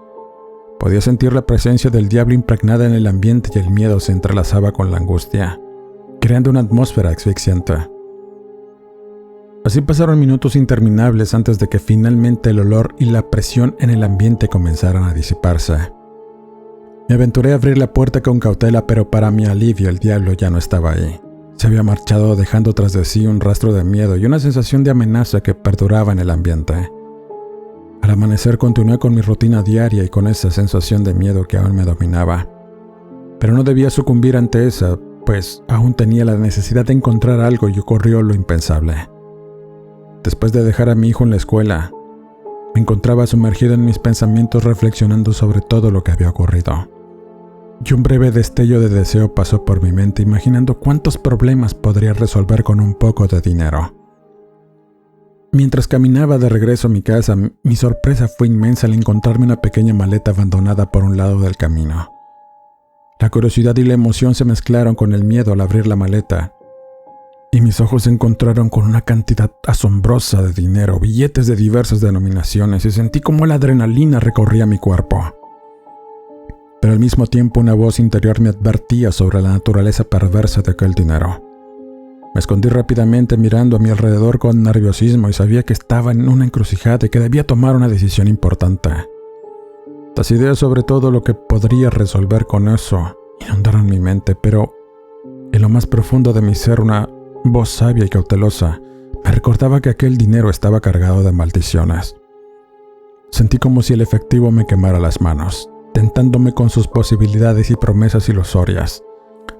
Podía sentir la presencia del diablo impregnada en el ambiente y el miedo se entrelazaba con la angustia, creando una atmósfera asfixiante. Así pasaron minutos interminables antes de que finalmente el olor y la presión en el ambiente comenzaran a disiparse. Me aventuré a abrir la puerta con cautela, pero para mi alivio el diablo ya no estaba ahí. Se había marchado dejando tras de sí un rastro de miedo y una sensación de amenaza que perduraba en el ambiente. Al amanecer continué con mi rutina diaria y con esa sensación de miedo que aún me dominaba. Pero no debía sucumbir ante esa, pues aún tenía la necesidad de encontrar algo y ocurrió lo impensable. Después de dejar a mi hijo en la escuela, me encontraba sumergido en mis pensamientos reflexionando sobre todo lo que había ocurrido. Y un breve destello de deseo pasó por mi mente, imaginando cuántos problemas podría resolver con un poco de dinero. Mientras caminaba de regreso a mi casa, mi sorpresa fue inmensa al encontrarme una pequeña maleta abandonada por un lado del camino. La curiosidad y la emoción se mezclaron con el miedo al abrir la maleta, y mis ojos se encontraron con una cantidad asombrosa de dinero, billetes de diversas denominaciones, y sentí como la adrenalina recorría mi cuerpo. Pero al mismo tiempo una voz interior me advertía sobre la naturaleza perversa de aquel dinero. Me escondí rápidamente mirando a mi alrededor con nerviosismo y sabía que estaba en una encrucijada y que debía tomar una decisión importante. Las ideas sobre todo lo que podría resolver con eso inundaron mi mente, pero en lo más profundo de mi ser una voz sabia y cautelosa me recordaba que aquel dinero estaba cargado de maldiciones. Sentí como si el efectivo me quemara las manos, tentándome con sus posibilidades y promesas ilusorias.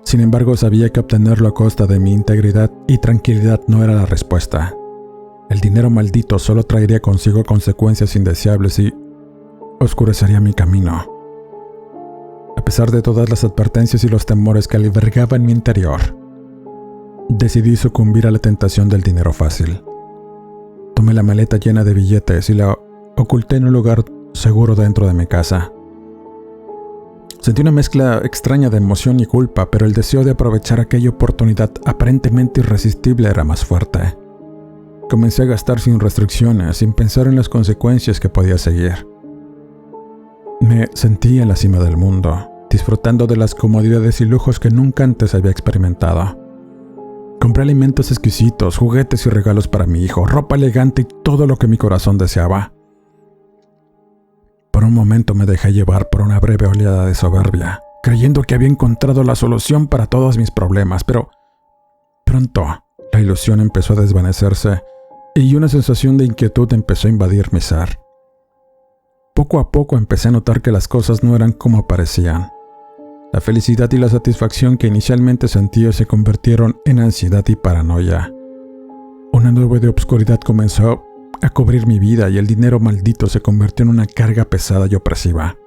Sin embargo, sabía que obtenerlo a costa de mi integridad y tranquilidad no era la respuesta. El dinero maldito solo traería consigo consecuencias indeseables y oscurecería mi camino. A pesar de todas las advertencias y los temores que albergaba en mi interior, decidí sucumbir a la tentación del dinero fácil. Tomé la maleta llena de billetes y la oculté en un lugar seguro dentro de mi casa. Sentí una mezcla extraña de emoción y culpa, pero el deseo de aprovechar aquella oportunidad aparentemente irresistible era más fuerte. Comencé a gastar sin restricciones, sin pensar en las consecuencias que podía seguir. Me sentí en la cima del mundo, disfrutando de las comodidades y lujos que nunca antes había experimentado. Compré alimentos exquisitos, juguetes y regalos para mi hijo, ropa elegante y todo lo que mi corazón deseaba. Por un momento me dejé llevar por una breve oleada de soberbia, creyendo que había encontrado la solución para todos mis problemas, pero pronto la ilusión empezó a desvanecerse y una sensación de inquietud empezó a invadir mi ser. Poco a poco empecé a notar que las cosas no eran como parecían. La felicidad y la satisfacción que inicialmente sentía se convirtieron en ansiedad y paranoia. Una nube de obscuridad comenzó a cubrir mi vida y el dinero maldito se convirtió en una carga pesada y opresiva.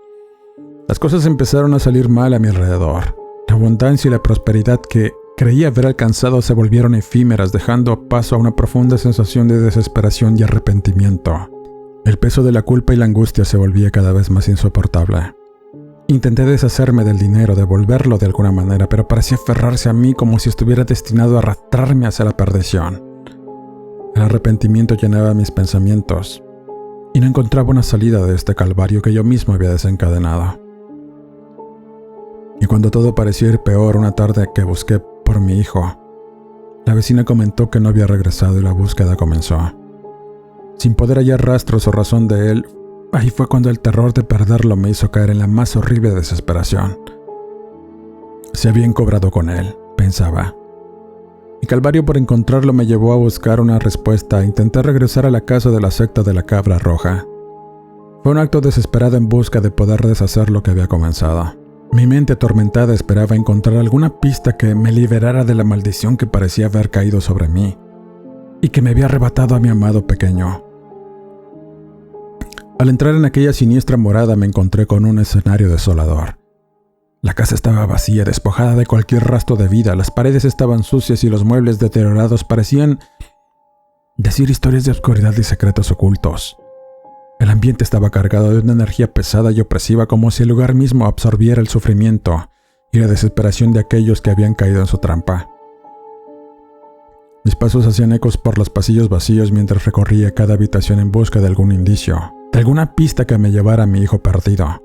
Las cosas empezaron a salir mal a mi alrededor. La abundancia y la prosperidad que creía haber alcanzado se volvieron efímeras, dejando paso a una profunda sensación de desesperación y arrepentimiento. El peso de la culpa y la angustia se volvía cada vez más insoportable. Intenté deshacerme del dinero, devolverlo de alguna manera, pero parecía aferrarse a mí como si estuviera destinado a arrastrarme hacia la perdición. El arrepentimiento llenaba mis pensamientos y no encontraba una salida de este calvario que yo mismo había desencadenado. Y cuando todo parecía ir peor, una tarde que busqué por mi hijo, la vecina comentó que no había regresado y la búsqueda comenzó. Sin poder hallar rastros o razón de él, ahí fue cuando el terror de perderlo me hizo caer en la más horrible desesperación. Se habían cobrado con él, pensaba. Mi calvario por encontrarlo me llevó a buscar una respuesta e intenté regresar a la casa de la secta de la Cabra Roja. Fue un acto desesperado en busca de poder deshacer lo que había comenzado. Mi mente atormentada esperaba encontrar alguna pista que me liberara de la maldición que parecía haber caído sobre mí y que me había arrebatado a mi amado pequeño. Al entrar en aquella siniestra morada me encontré con un escenario desolador. La casa estaba vacía, despojada de cualquier rastro de vida. Las paredes estaban sucias y los muebles deteriorados parecían decir historias de oscuridad y secretos ocultos. El ambiente estaba cargado de una energía pesada y opresiva, como si el lugar mismo absorbiera el sufrimiento y la desesperación de aquellos que habían caído en su trampa. Mis pasos hacían ecos por los pasillos vacíos mientras recorría cada habitación en busca de algún indicio, de alguna pista que me llevara a mi hijo perdido.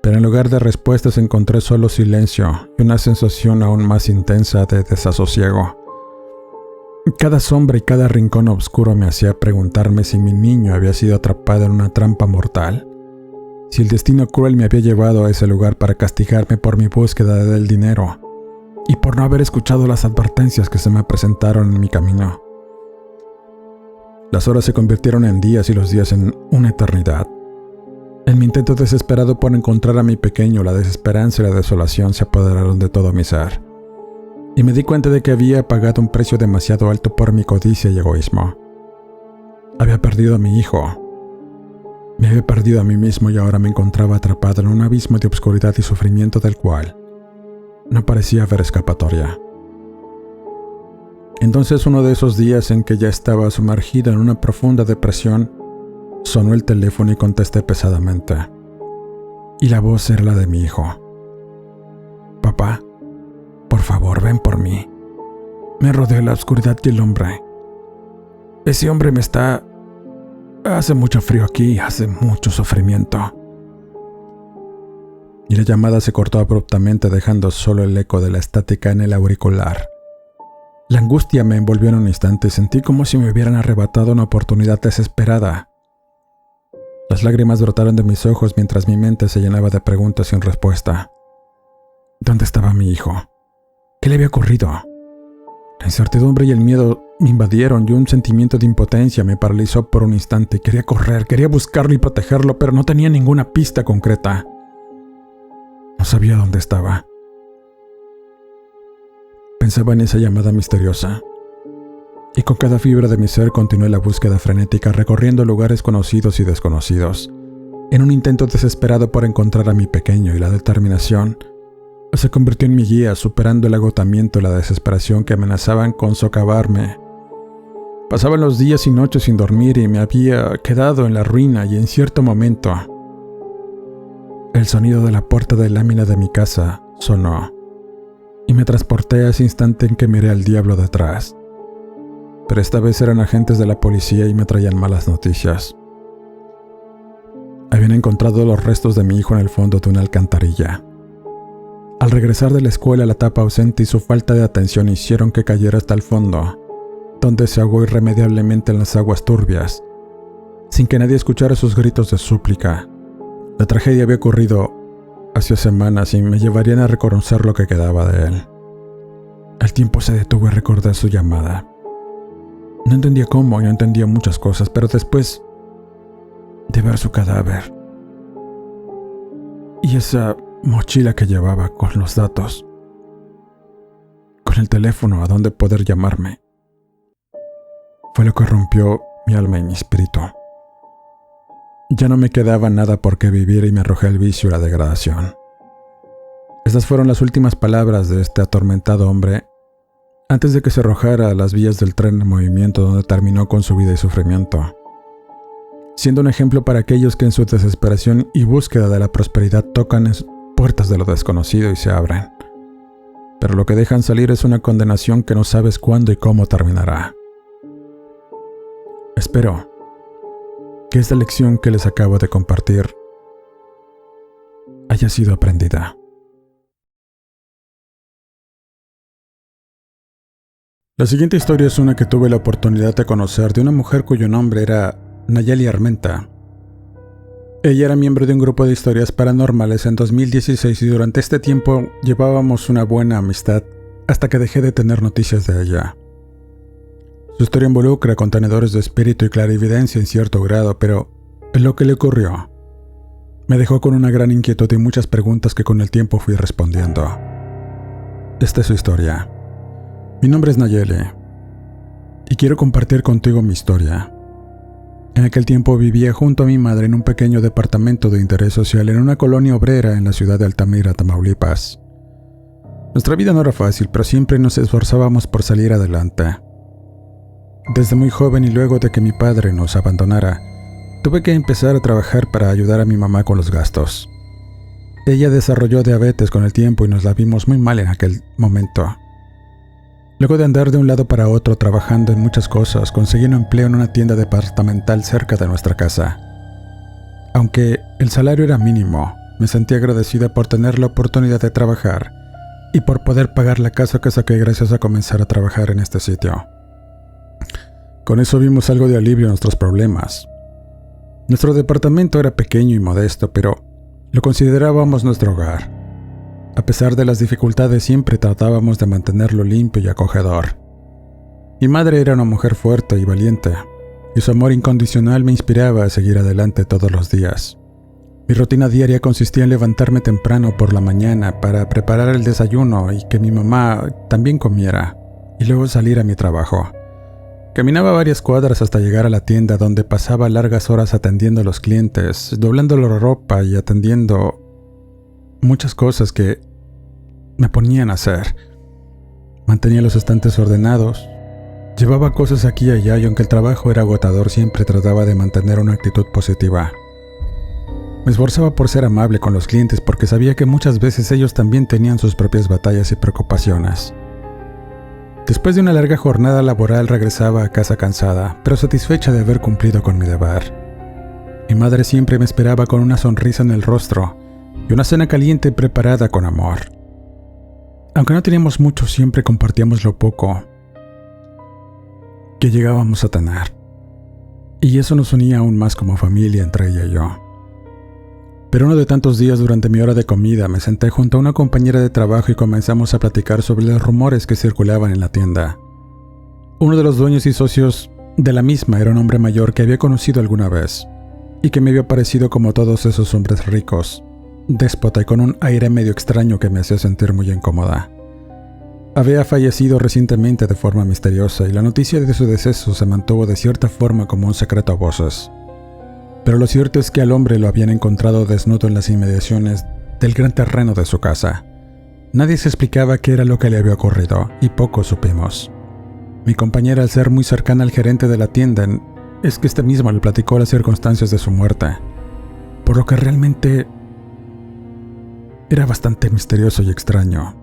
Pero en lugar de respuestas encontré solo silencio y una sensación aún más intensa de desasosiego. Cada sombra y cada rincón oscuro me hacía preguntarme si mi niño había sido atrapado en una trampa mortal, si el destino cruel me había llevado a ese lugar para castigarme por mi búsqueda del dinero y por no haber escuchado las advertencias que se me presentaron en mi camino. Las horas se convirtieron en días y los días en una eternidad. En mi intento desesperado por encontrar a mi pequeño, la desesperanza y la desolación se apoderaron de todo mi ser. Y me di cuenta de que había pagado un precio demasiado alto por mi codicia y egoísmo. Había perdido a mi hijo. Me había perdido a mí mismo y ahora me encontraba atrapado en un abismo de obscuridad y sufrimiento del cual no parecía haber escapatoria. Entonces, uno de esos días en que ya estaba sumergido en una profunda depresión, sonó el teléfono y contesté pesadamente. Y la voz era la de mi hijo. «Papá, por favor, ven por mí. Me rodea la oscuridad y el hombre. Ese hombre me está... Hace mucho frío aquí, hace mucho sufrimiento». Y la llamada se cortó abruptamente, dejando solo el eco de la estática en el auricular. La angustia me envolvió en un instante y sentí como si me hubieran arrebatado una oportunidad desesperada. Las lágrimas brotaron de mis ojos mientras mi mente se llenaba de preguntas sin respuesta. ¿Dónde estaba mi hijo? ¿Qué le había ocurrido? La incertidumbre y el miedo me invadieron y un sentimiento de impotencia me paralizó por un instante. Quería correr, quería buscarlo y protegerlo, pero no tenía ninguna pista concreta. No sabía dónde estaba. Pensaba en esa llamada misteriosa. Y con cada fibra de mi ser continué la búsqueda frenética, recorriendo lugares conocidos y desconocidos, en un intento desesperado por encontrar a mi pequeño, y la determinación se convirtió en mi guía, superando el agotamiento y la desesperación que amenazaban con socavarme. Pasaban los días y noches sin dormir y me había quedado en la ruina, y en cierto momento el sonido de la puerta de lámina de mi casa sonó, y me transporté a ese instante en que miré al diablo detrás. Pero esta vez eran agentes de la policía y me traían malas noticias. Habían encontrado los restos de mi hijo en el fondo de una alcantarilla. Al regresar de la escuela, la tapa ausente y su falta de atención hicieron que cayera hasta el fondo, donde se ahogó irremediablemente en las aguas turbias, sin que nadie escuchara sus gritos de súplica. La tragedia había ocurrido hace semanas y me llevarían a reconocer lo que quedaba de él. El tiempo se detuvo y recordé su llamada. No entendía cómo y no entendía muchas cosas, pero después de ver su cadáver y esa mochila que llevaba con los datos, con el teléfono a donde poder llamarme, fue lo que rompió mi alma y mi espíritu. Ya no me quedaba nada por qué vivir y me arrojé al vicio y la degradación. Estas fueron las últimas palabras de este atormentado hombre antes de que se arrojara a las vías del tren en movimiento, donde terminó con su vida y sufrimiento, siendo un ejemplo para aquellos que en su desesperación y búsqueda de la prosperidad tocan puertas de lo desconocido y se abren, pero lo que dejan salir es una condenación que no sabes cuándo y cómo terminará. Espero que esta lección que les acabo de compartir haya sido aprendida. La siguiente historia es una que tuve la oportunidad de conocer, de una mujer cuyo nombre era Nayeli Armenta. Ella era miembro de un grupo de historias paranormales en 2016 y durante este tiempo llevábamos una buena amistad hasta que dejé de tener noticias de ella. Su historia involucra contenedores de espíritu y clarividencia en cierto grado, pero en lo que le ocurrió me dejó con una gran inquietud y muchas preguntas que con el tiempo fui respondiendo. Esta es su historia. Mi nombre es Nayeli y quiero compartir contigo mi historia. En aquel tiempo vivía junto a mi madre en un pequeño departamento de interés social en una colonia obrera en la ciudad de Altamira, Tamaulipas. Nuestra vida no era fácil, pero siempre nos esforzábamos por salir adelante. Desde muy joven y luego de que mi padre nos abandonara, tuve que empezar a trabajar para ayudar a mi mamá con los gastos. Ella desarrolló diabetes con el tiempo y nos la vimos muy mal en aquel momento. Luego de andar de un lado para otro trabajando en muchas cosas, conseguí un empleo en una tienda departamental cerca de nuestra casa. Aunque el salario era mínimo, me sentí agradecida por tener la oportunidad de trabajar y por poder pagar la casa que saqué gracias a comenzar a trabajar en este sitio. Con eso vimos algo de alivio a nuestros problemas. Nuestro departamento era pequeño y modesto, pero lo considerábamos nuestro hogar. A pesar de las dificultades, siempre tratábamos de mantenerlo limpio y acogedor. Mi madre era una mujer fuerte y valiente, y su amor incondicional me inspiraba a seguir adelante todos los días. Mi rutina diaria consistía en levantarme temprano por la mañana para preparar el desayuno y que mi mamá también comiera, y luego salir a mi trabajo. Caminaba varias cuadras hasta llegar a la tienda, donde pasaba largas horas atendiendo a los clientes, doblando la ropa y atendiendo muchas cosas que me ponían a hacer. Mantenía los estantes ordenados, llevaba cosas aquí y allá, y aunque el trabajo era agotador, siempre trataba de mantener una actitud positiva. Me esforzaba por ser amable con los clientes porque sabía que muchas veces ellos también tenían sus propias batallas y preocupaciones. Después de una larga jornada laboral regresaba a casa cansada, pero satisfecha de haber cumplido con mi deber. Mi madre siempre me esperaba con una sonrisa en el rostro y una cena caliente preparada con amor. Aunque no teníamos mucho, siempre compartíamos lo poco que llegábamos a tener. Y eso nos unía aún más como familia entre ella y yo. Pero uno de tantos días, durante mi hora de comida, me senté junto a una compañera de trabajo y comenzamos a platicar sobre los rumores que circulaban en la tienda. Uno de los dueños y socios de la misma era un hombre mayor que había conocido alguna vez, y que me había parecido como todos esos hombres ricos, déspota y con un aire medio extraño que me hacía sentir muy incómoda. Había fallecido recientemente de forma misteriosa y la noticia de su deceso se mantuvo de cierta forma como un secreto a voces. Pero lo cierto es que al hombre lo habían encontrado desnudo en las inmediaciones del gran terreno de su casa. Nadie se explicaba qué era lo que le había ocurrido, y poco supimos. Mi compañera, al ser muy cercana al gerente de la tienda, es que este mismo le platicó las circunstancias de su muerte, por lo que realmente era bastante misterioso y extraño.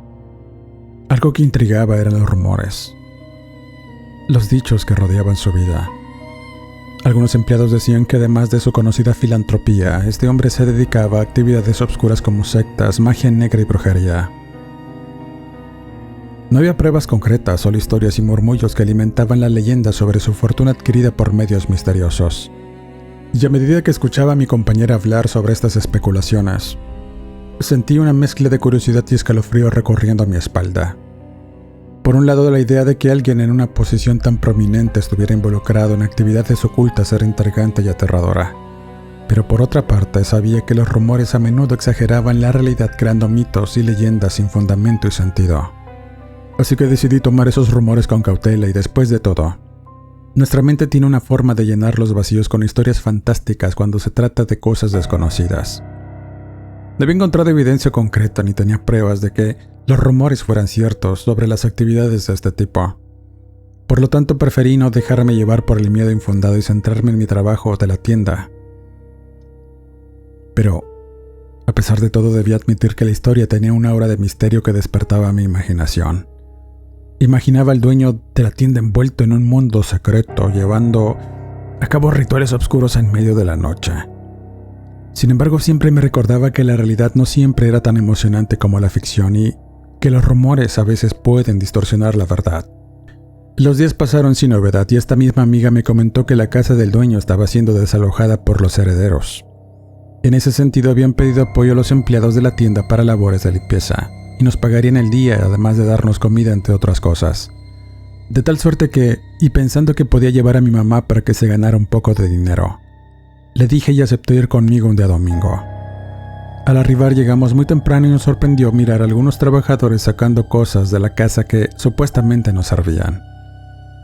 Algo que intrigaba eran los rumores, los dichos que rodeaban su vida. Algunos empleados decían que además de su conocida filantropía, este hombre se dedicaba a actividades obscuras como sectas, magia negra y brujería. No había pruebas concretas, solo historias y murmullos que alimentaban la leyenda sobre su fortuna adquirida por medios misteriosos. Y a medida que escuchaba a mi compañera hablar sobre estas especulaciones, sentí una mezcla de curiosidad y escalofrío recorriendo mi espalda. Por un lado, la idea de que alguien en una posición tan prominente estuviera involucrado en actividades ocultas era intrigante y aterradora. Pero por otra parte, sabía que los rumores a menudo exageraban la realidad, creando mitos y leyendas sin fundamento y sentido. Así que decidí tomar esos rumores con cautela y, después de todo, nuestra mente tiene una forma de llenar los vacíos con historias fantásticas cuando se trata de cosas desconocidas. No había encontrado evidencia concreta ni tenía pruebas de que los rumores fueran ciertos sobre las actividades de este tipo. Por lo tanto, preferí no dejarme llevar por el miedo infundado y centrarme en mi trabajo de la tienda. Pero, a pesar de todo, debí admitir que la historia tenía una aura de misterio que despertaba mi imaginación. Imaginaba al dueño de la tienda envuelto en un mundo secreto, llevando a cabo rituales oscuros en medio de la noche. Sin embargo, siempre me recordaba que la realidad no siempre era tan emocionante como la ficción y que los rumores a veces pueden distorsionar la verdad. Los días pasaron sin novedad y esta misma amiga me comentó que la casa del dueño estaba siendo desalojada por los herederos. En ese sentido, habían pedido apoyo a los empleados de la tienda para labores de limpieza y nos pagarían el día, además de darnos comida, entre otras cosas. De tal suerte que, y pensando que podía llevar a mi mamá para que se ganara un poco de dinero, le dije y aceptó ir conmigo un día domingo. Al arribar llegamos muy temprano y nos sorprendió mirar a algunos trabajadores sacando cosas de la casa que supuestamente nos servían.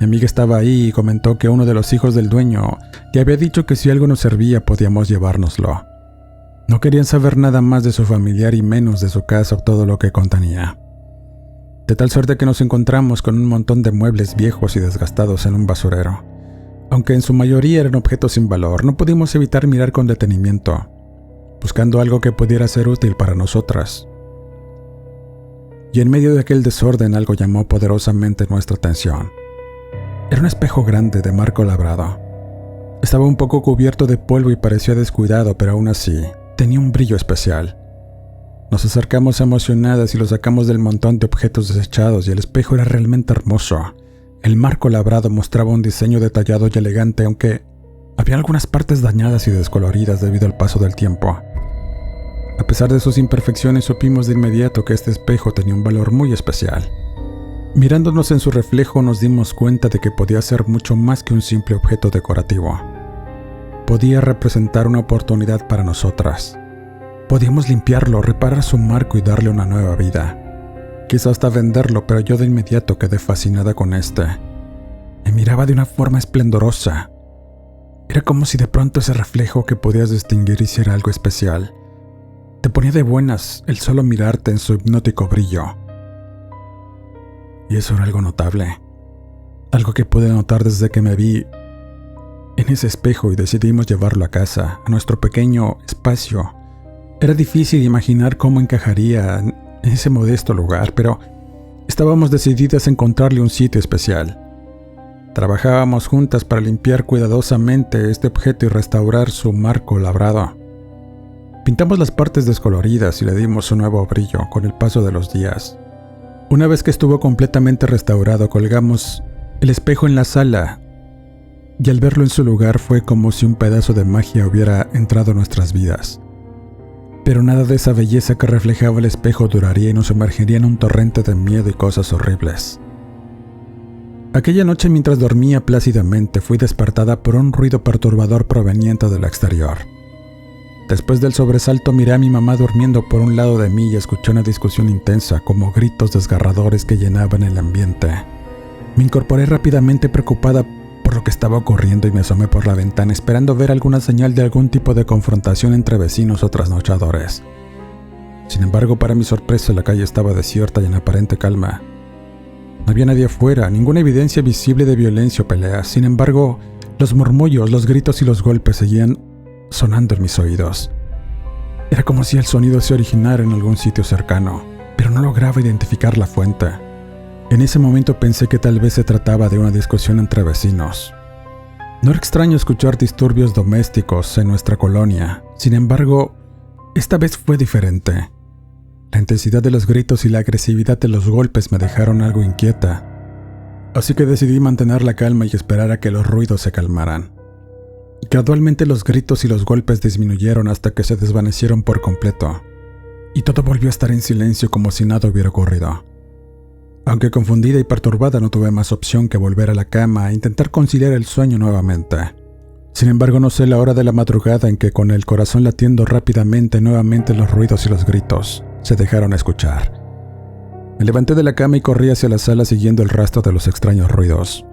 Mi amiga estaba ahí y comentó que uno de los hijos del dueño le había dicho que si algo nos servía podíamos llevárnoslo. No querían saber nada más de su familiar y menos de su casa o todo lo que contenía. De tal suerte que nos encontramos con un montón de muebles viejos y desgastados en un basurero. Aunque en su mayoría eran objetos sin valor, no pudimos evitar mirar con detenimiento, buscando algo que pudiera ser útil para nosotras. Y en medio de aquel desorden algo llamó poderosamente nuestra atención. Era un espejo grande de marco labrado. Estaba un poco cubierto de polvo y parecía descuidado, pero aún así tenía un brillo especial. Nos acercamos emocionadas y lo sacamos del montón de objetos desechados y el espejo era realmente hermoso. El marco labrado mostraba un diseño detallado y elegante, aunque había algunas partes dañadas y descoloridas debido al paso del tiempo. A pesar de sus imperfecciones, supimos de inmediato que este espejo tenía un valor muy especial. Mirándonos en su reflejo nos dimos cuenta de que podía ser mucho más que un simple objeto decorativo. Podía representar una oportunidad para nosotras. Podíamos limpiarlo, reparar su marco y darle una nueva vida. Quise hasta venderlo, pero yo de inmediato quedé fascinada con este. Me miraba de una forma esplendorosa. Era como si de pronto ese reflejo que podías distinguir hiciera algo especial. Te ponía de buenas el solo mirarte en su hipnótico brillo. Y eso era algo notable. Algo que pude notar desde que me vi en ese espejo y decidimos llevarlo a casa, a nuestro pequeño espacio. Era difícil imaginar cómo encajaría en ese modesto lugar, pero estábamos decididas a encontrarle un sitio especial. Trabajábamos juntas para limpiar cuidadosamente este objeto y restaurar su marco labrado. Pintamos las partes descoloridas y le dimos un nuevo brillo con el paso de los días. Una vez que estuvo completamente restaurado, colgamos el espejo en la sala y al verlo en su lugar fue como si un pedazo de magia hubiera entrado en nuestras vidas. Pero nada de esa belleza que reflejaba el espejo duraría y nos sumergiría en un torrente de miedo y cosas horribles. Aquella noche, mientras dormía plácidamente, fui despertada por un ruido perturbador proveniente del exterior. Después del sobresalto miré a mi mamá durmiendo por un lado de mí y escuché una discusión intensa, como gritos desgarradores que llenaban el ambiente. Me incorporé rápidamente preocupada por lo que estaba ocurriendo y me asomé por la ventana esperando ver alguna señal de algún tipo de confrontación entre vecinos o trasnochadores. Sin embargo, para mi sorpresa, la calle estaba desierta y en aparente calma. No había nadie afuera, ninguna evidencia visible de violencia o peleas. Sin embargo, los murmullos, los gritos y los golpes seguían sonando en mis oídos. Era como si el sonido se originara en algún sitio cercano, pero no lograba identificar la fuente. En ese momento pensé que tal vez se trataba de una discusión entre vecinos. No era extraño escuchar disturbios domésticos en nuestra colonia. Sin embargo, esta vez fue diferente. La intensidad de los gritos y la agresividad de los golpes me dejaron algo inquieta. Así que decidí mantener la calma y esperar a que los ruidos se calmaran. Gradualmente los gritos y los golpes disminuyeron hasta que se desvanecieron por completo, y todo volvió a estar en silencio como si nada hubiera ocurrido. Aunque confundida y perturbada, no tuve más opción que volver a la cama e intentar conciliar el sueño nuevamente. Sin embargo, no sé la hora de la madrugada en que, con el corazón latiendo rápidamente, nuevamente los ruidos y los gritos se dejaron escuchar. Me levanté de la cama y corrí hacia la sala siguiendo el rastro de los extraños ruidos.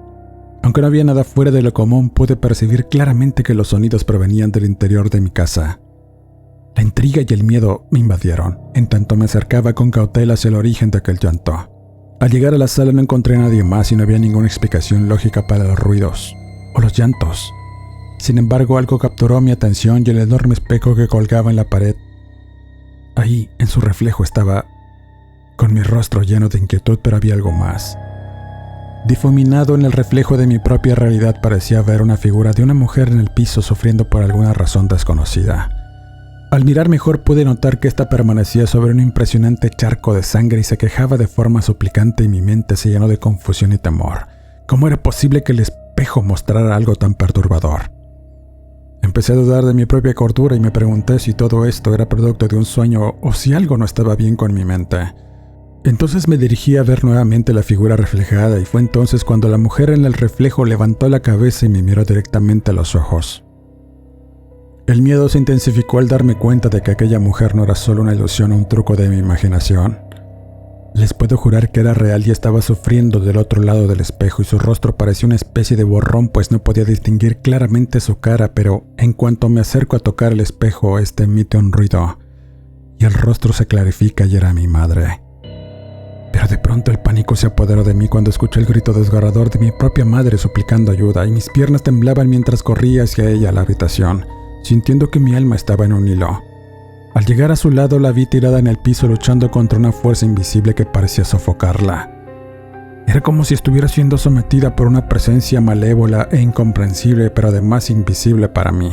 Aunque no había nada fuera de lo común, pude percibir claramente que los sonidos provenían del interior de mi casa. La intriga y el miedo me invadieron, en tanto me acercaba con cautela hacia el origen de aquel llanto. Al llegar a la sala no encontré a nadie más y no había ninguna explicación lógica para los ruidos o los llantos. Sin embargo, algo capturó mi atención y el enorme espejo que colgaba en la pared. Ahí, en su reflejo, estaba con mi rostro lleno de inquietud, pero había algo más. Difuminado en el reflejo de mi propia realidad, parecía ver una figura de una mujer en el piso sufriendo por alguna razón desconocida. Al mirar mejor pude notar que ésta permanecía sobre un impresionante charco de sangre y se quejaba de forma suplicante y mi mente se llenó de confusión y temor. ¿Cómo era posible que el espejo mostrara algo tan perturbador? Empecé a dudar de mi propia cordura y me pregunté si todo esto era producto de un sueño o si algo no estaba bien con mi mente. Entonces me dirigí a ver nuevamente la figura reflejada y fue entonces cuando la mujer en el reflejo levantó la cabeza y me miró directamente a los ojos. El miedo se intensificó al darme cuenta de que aquella mujer no era solo una ilusión o un truco de mi imaginación. Les puedo jurar que era real y estaba sufriendo del otro lado del espejo y su rostro parecía una especie de borrón, pues no podía distinguir claramente su cara, pero en cuanto me acerco a tocar el espejo, este emite un ruido y el rostro se clarifica y era mi madre. Pero de pronto el pánico se apoderó de mí cuando escuché el grito desgarrador de mi propia madre suplicando ayuda y mis piernas temblaban mientras corría hacia ella a la habitación, sintiendo que mi alma estaba en un hilo. Al llegar a su lado la vi tirada en el piso luchando contra una fuerza invisible que parecía sofocarla. Era como si estuviera siendo sometida por una presencia malévola e incomprensible, pero además invisible para mí.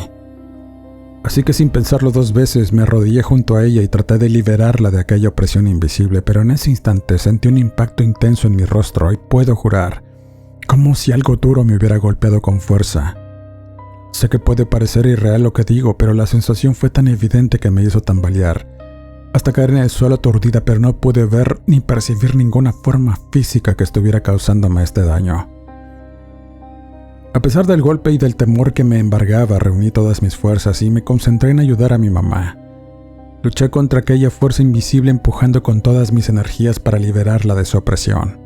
Así que sin pensarlo 2 veces me arrodillé junto a ella y traté de liberarla de aquella opresión invisible, pero en ese instante sentí un impacto intenso en mi rostro y puedo jurar, como si algo duro me hubiera golpeado con fuerza. Sé que puede parecer irreal lo que digo, pero la sensación fue tan evidente que me hizo tambalear, hasta caer en el suelo aturdida, pero no pude ver ni percibir ninguna forma física que estuviera causándome este daño. A pesar del golpe y del temor que me embargaba, reuní todas mis fuerzas y me concentré en ayudar a mi mamá. Luché contra aquella fuerza invisible empujando con todas mis energías para liberarla de su opresión.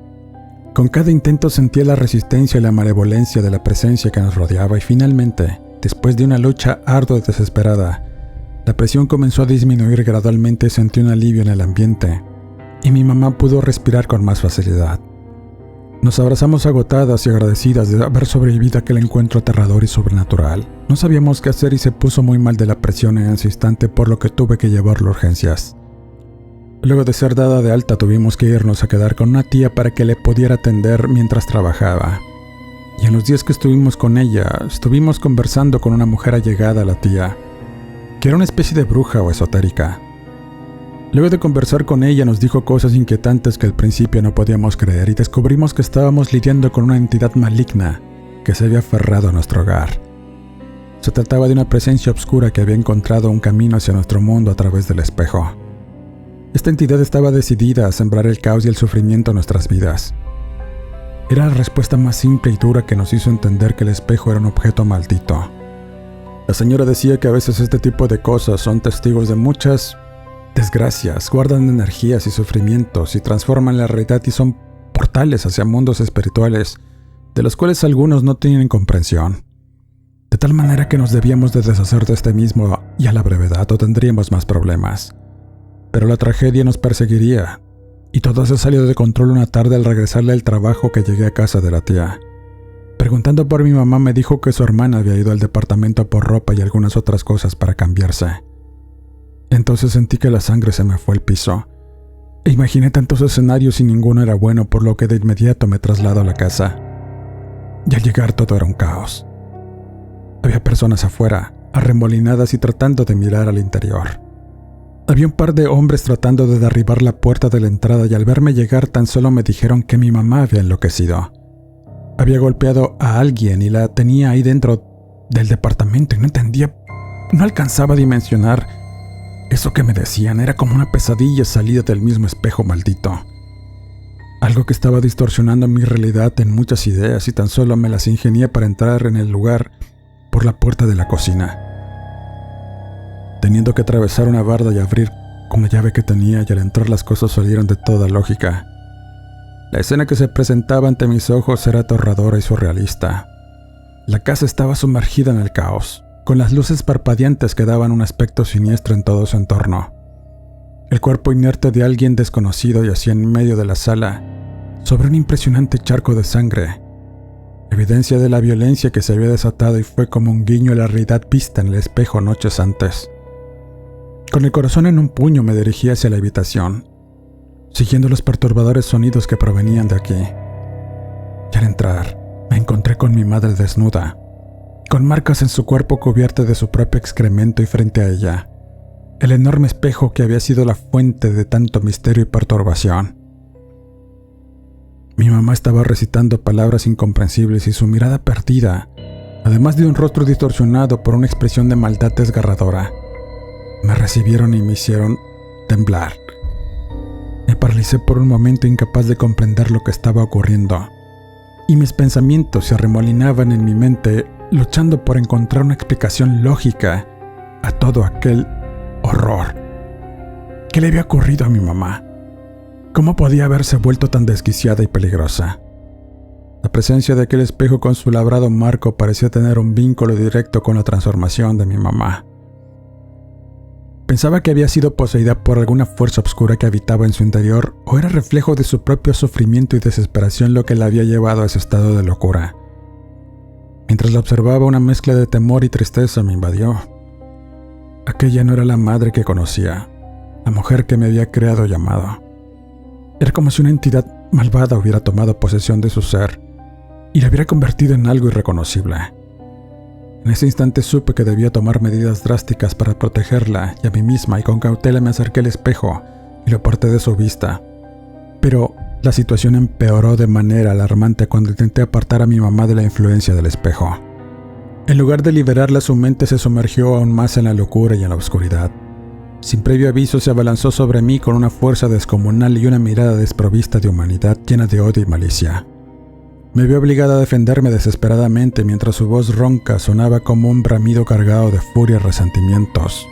Con cada intento sentía la resistencia y la malevolencia de la presencia que nos rodeaba y finalmente, después de una lucha ardua y desesperada, la presión comenzó a disminuir gradualmente y sentí un alivio en el ambiente, y mi mamá pudo respirar con más facilidad. Nos abrazamos agotadas y agradecidas de haber sobrevivido a aquel encuentro aterrador y sobrenatural. No sabíamos qué hacer y se puso muy mal de la presión en ese instante, por lo que tuve que llevarlo a urgencias. Luego de ser dada de alta tuvimos que irnos a quedar con una tía para que le pudiera atender mientras trabajaba. Y en los días que estuvimos con ella, estuvimos conversando con una mujer allegada a la tía, que era una especie de bruja o esotérica. Luego de conversar con ella nos dijo cosas inquietantes que al principio no podíamos creer y descubrimos que estábamos lidiando con una entidad maligna que se había aferrado a nuestro hogar. Se trataba de una presencia oscura que había encontrado un camino hacia nuestro mundo a través del espejo. Esta entidad estaba decidida a sembrar el caos y el sufrimiento en nuestras vidas. Era la respuesta más simple y dura que nos hizo entender que el espejo era un objeto maldito. La señora decía que a veces este tipo de cosas son testigos de muchas desgracias, guardan energías y sufrimientos y transforman la realidad y son portales hacia mundos espirituales, de los cuales algunos no tienen comprensión. De tal manera que nos debíamos de deshacer de este mismo y a la brevedad o tendríamos más problemas. Pero la tragedia nos perseguiría, y todo se salió de control una tarde al regresarle del trabajo que llegué a casa de la tía. Preguntando por mi mamá me dijo que su hermana había ido al departamento por ropa y algunas otras cosas para cambiarse. Entonces sentí que la sangre se me fue al piso. E imaginé tantos escenarios y ninguno era bueno, por lo que de inmediato me traslado a la casa. Y al llegar todo era un caos. Había personas afuera, arremolinadas y tratando de mirar al interior. Había un par de hombres tratando de derribar la puerta de la entrada y al verme llegar tan solo me dijeron que mi mamá había enloquecido. Había golpeado a alguien y la tenía ahí dentro del departamento y no entendía, no alcanzaba a dimensionar. Eso que me decían era como una pesadilla salida del mismo espejo maldito. Algo que estaba distorsionando mi realidad en muchas ideas y tan solo me las ingenié para entrar en el lugar por la puerta de la cocina. Teniendo que atravesar una barda y abrir con la llave que tenía y al entrar las cosas salieron de toda lógica. La escena que se presentaba ante mis ojos era aterradora y surrealista. La casa estaba sumergida en el caos, con las luces parpadeantes que daban un aspecto siniestro en todo su entorno. El cuerpo inerte de alguien desconocido yacía en medio de la sala, sobre un impresionante charco de sangre, evidencia de la violencia que se había desatado y fue como un guiño a la realidad vista en el espejo noches antes. Con el corazón en un puño me dirigí hacia la habitación, siguiendo los perturbadores sonidos que provenían de aquí. Y al entrar, me encontré con mi madre desnuda, con marcas en su cuerpo cubierta de su propio excremento y frente a ella, el enorme espejo que había sido la fuente de tanto misterio y perturbación. Mi mamá estaba recitando palabras incomprensibles y su mirada perdida, además de un rostro distorsionado por una expresión de maldad desgarradora, me recibieron y me hicieron temblar. Me paralicé por un momento incapaz de comprender lo que estaba ocurriendo, y mis pensamientos se arremolinaban en mi mente luchando por encontrar una explicación lógica a todo aquel horror. ¿Qué le había ocurrido a mi mamá? ¿Cómo podía haberse vuelto tan desquiciada y peligrosa? La presencia de aquel espejo con su labrado marco parecía tener un vínculo directo con la transformación de mi mamá. Pensaba que había sido poseída por alguna fuerza oscura que habitaba en su interior, o era reflejo de su propio sufrimiento y desesperación lo que la había llevado a ese estado de locura. Mientras la observaba, una mezcla de temor y tristeza me invadió. Aquella no era la madre que conocía, la mujer que me había creado y amado. Era como si una entidad malvada hubiera tomado posesión de su ser y la hubiera convertido en algo irreconocible. En ese instante supe que debía tomar medidas drásticas para protegerla y a mí misma, y con cautela me acerqué al espejo y lo aparté de su vista. Pero la situación empeoró de manera alarmante cuando intenté apartar a mi mamá de la influencia del espejo. En lugar de liberarla, su mente se sumergió aún más en la locura y en la oscuridad. Sin previo aviso se abalanzó sobre mí con una fuerza descomunal y una mirada desprovista de humanidad, llena de odio y malicia. Me vi obligada a defenderme desesperadamente mientras su voz ronca sonaba como un bramido cargado de furia y resentimientos.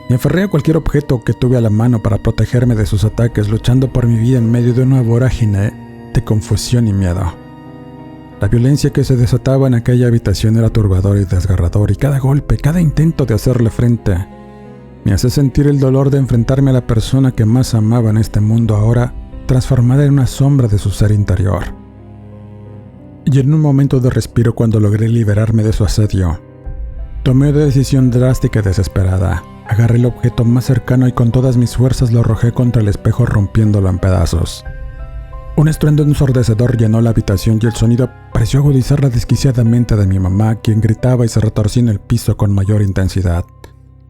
Me aferré a cualquier objeto que tuve a la mano para protegerme de sus ataques, luchando por mi vida en medio de una vorágine de confusión y miedo. La violencia que se desataba en aquella habitación era turbadora y desgarradora, y cada golpe, cada intento de hacerle frente, me hace sentir el dolor de enfrentarme a la persona que más amaba en este mundo, ahora transformada en una sombra de su ser interior. Y en un momento de respiro, cuando logré liberarme de su asedio, tomé una decisión drástica y desesperada. Agarré el objeto más cercano y con todas mis fuerzas lo arrojé contra el espejo, rompiéndolo en pedazos. Un estruendo ensordecedor llenó la habitación y el sonido pareció agudizar la desquiciada mente de mi mamá, quien gritaba y se retorcía en el piso con mayor intensidad.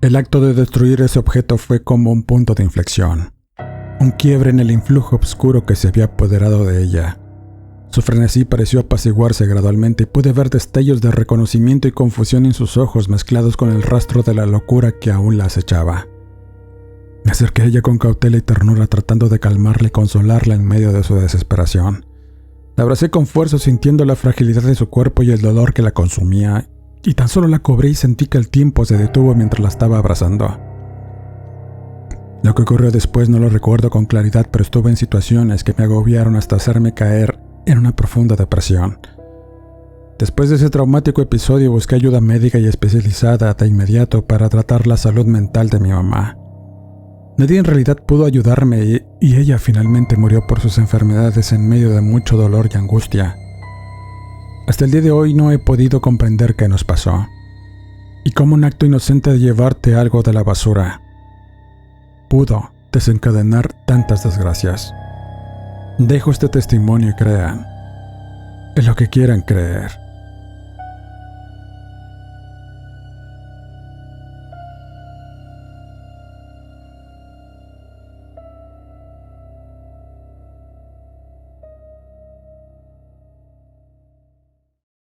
El acto de destruir ese objeto fue como un punto de inflexión, un quiebre en el influjo oscuro que se había apoderado de ella. Su frenesí pareció apaciguarse gradualmente y pude ver destellos de reconocimiento y confusión en sus ojos, mezclados con el rastro de la locura que aún la acechaba. Me acerqué a ella con cautela y ternura, tratando de calmarla y consolarla en medio de su desesperación. La abracé con fuerza, sintiendo la fragilidad de su cuerpo y el dolor que la consumía, y tan solo la cobré y sentí que el tiempo se detuvo mientras la estaba abrazando. Lo que ocurrió después no lo recuerdo con claridad, pero estuve en situaciones que me agobiaron hasta hacerme caer en una profunda depresión. Después de ese traumático episodio, busqué ayuda médica y especializada de inmediato para tratar la salud mental de mi mamá. Nadie en realidad pudo ayudarme y ella finalmente murió por sus enfermedades en medio de mucho dolor y angustia. Hasta el día de hoy no he podido comprender qué nos pasó y cómo un acto inocente de llevarte algo de la basura pudo desencadenar tantas desgracias. Dejo este testimonio y crean en lo que quieran creer.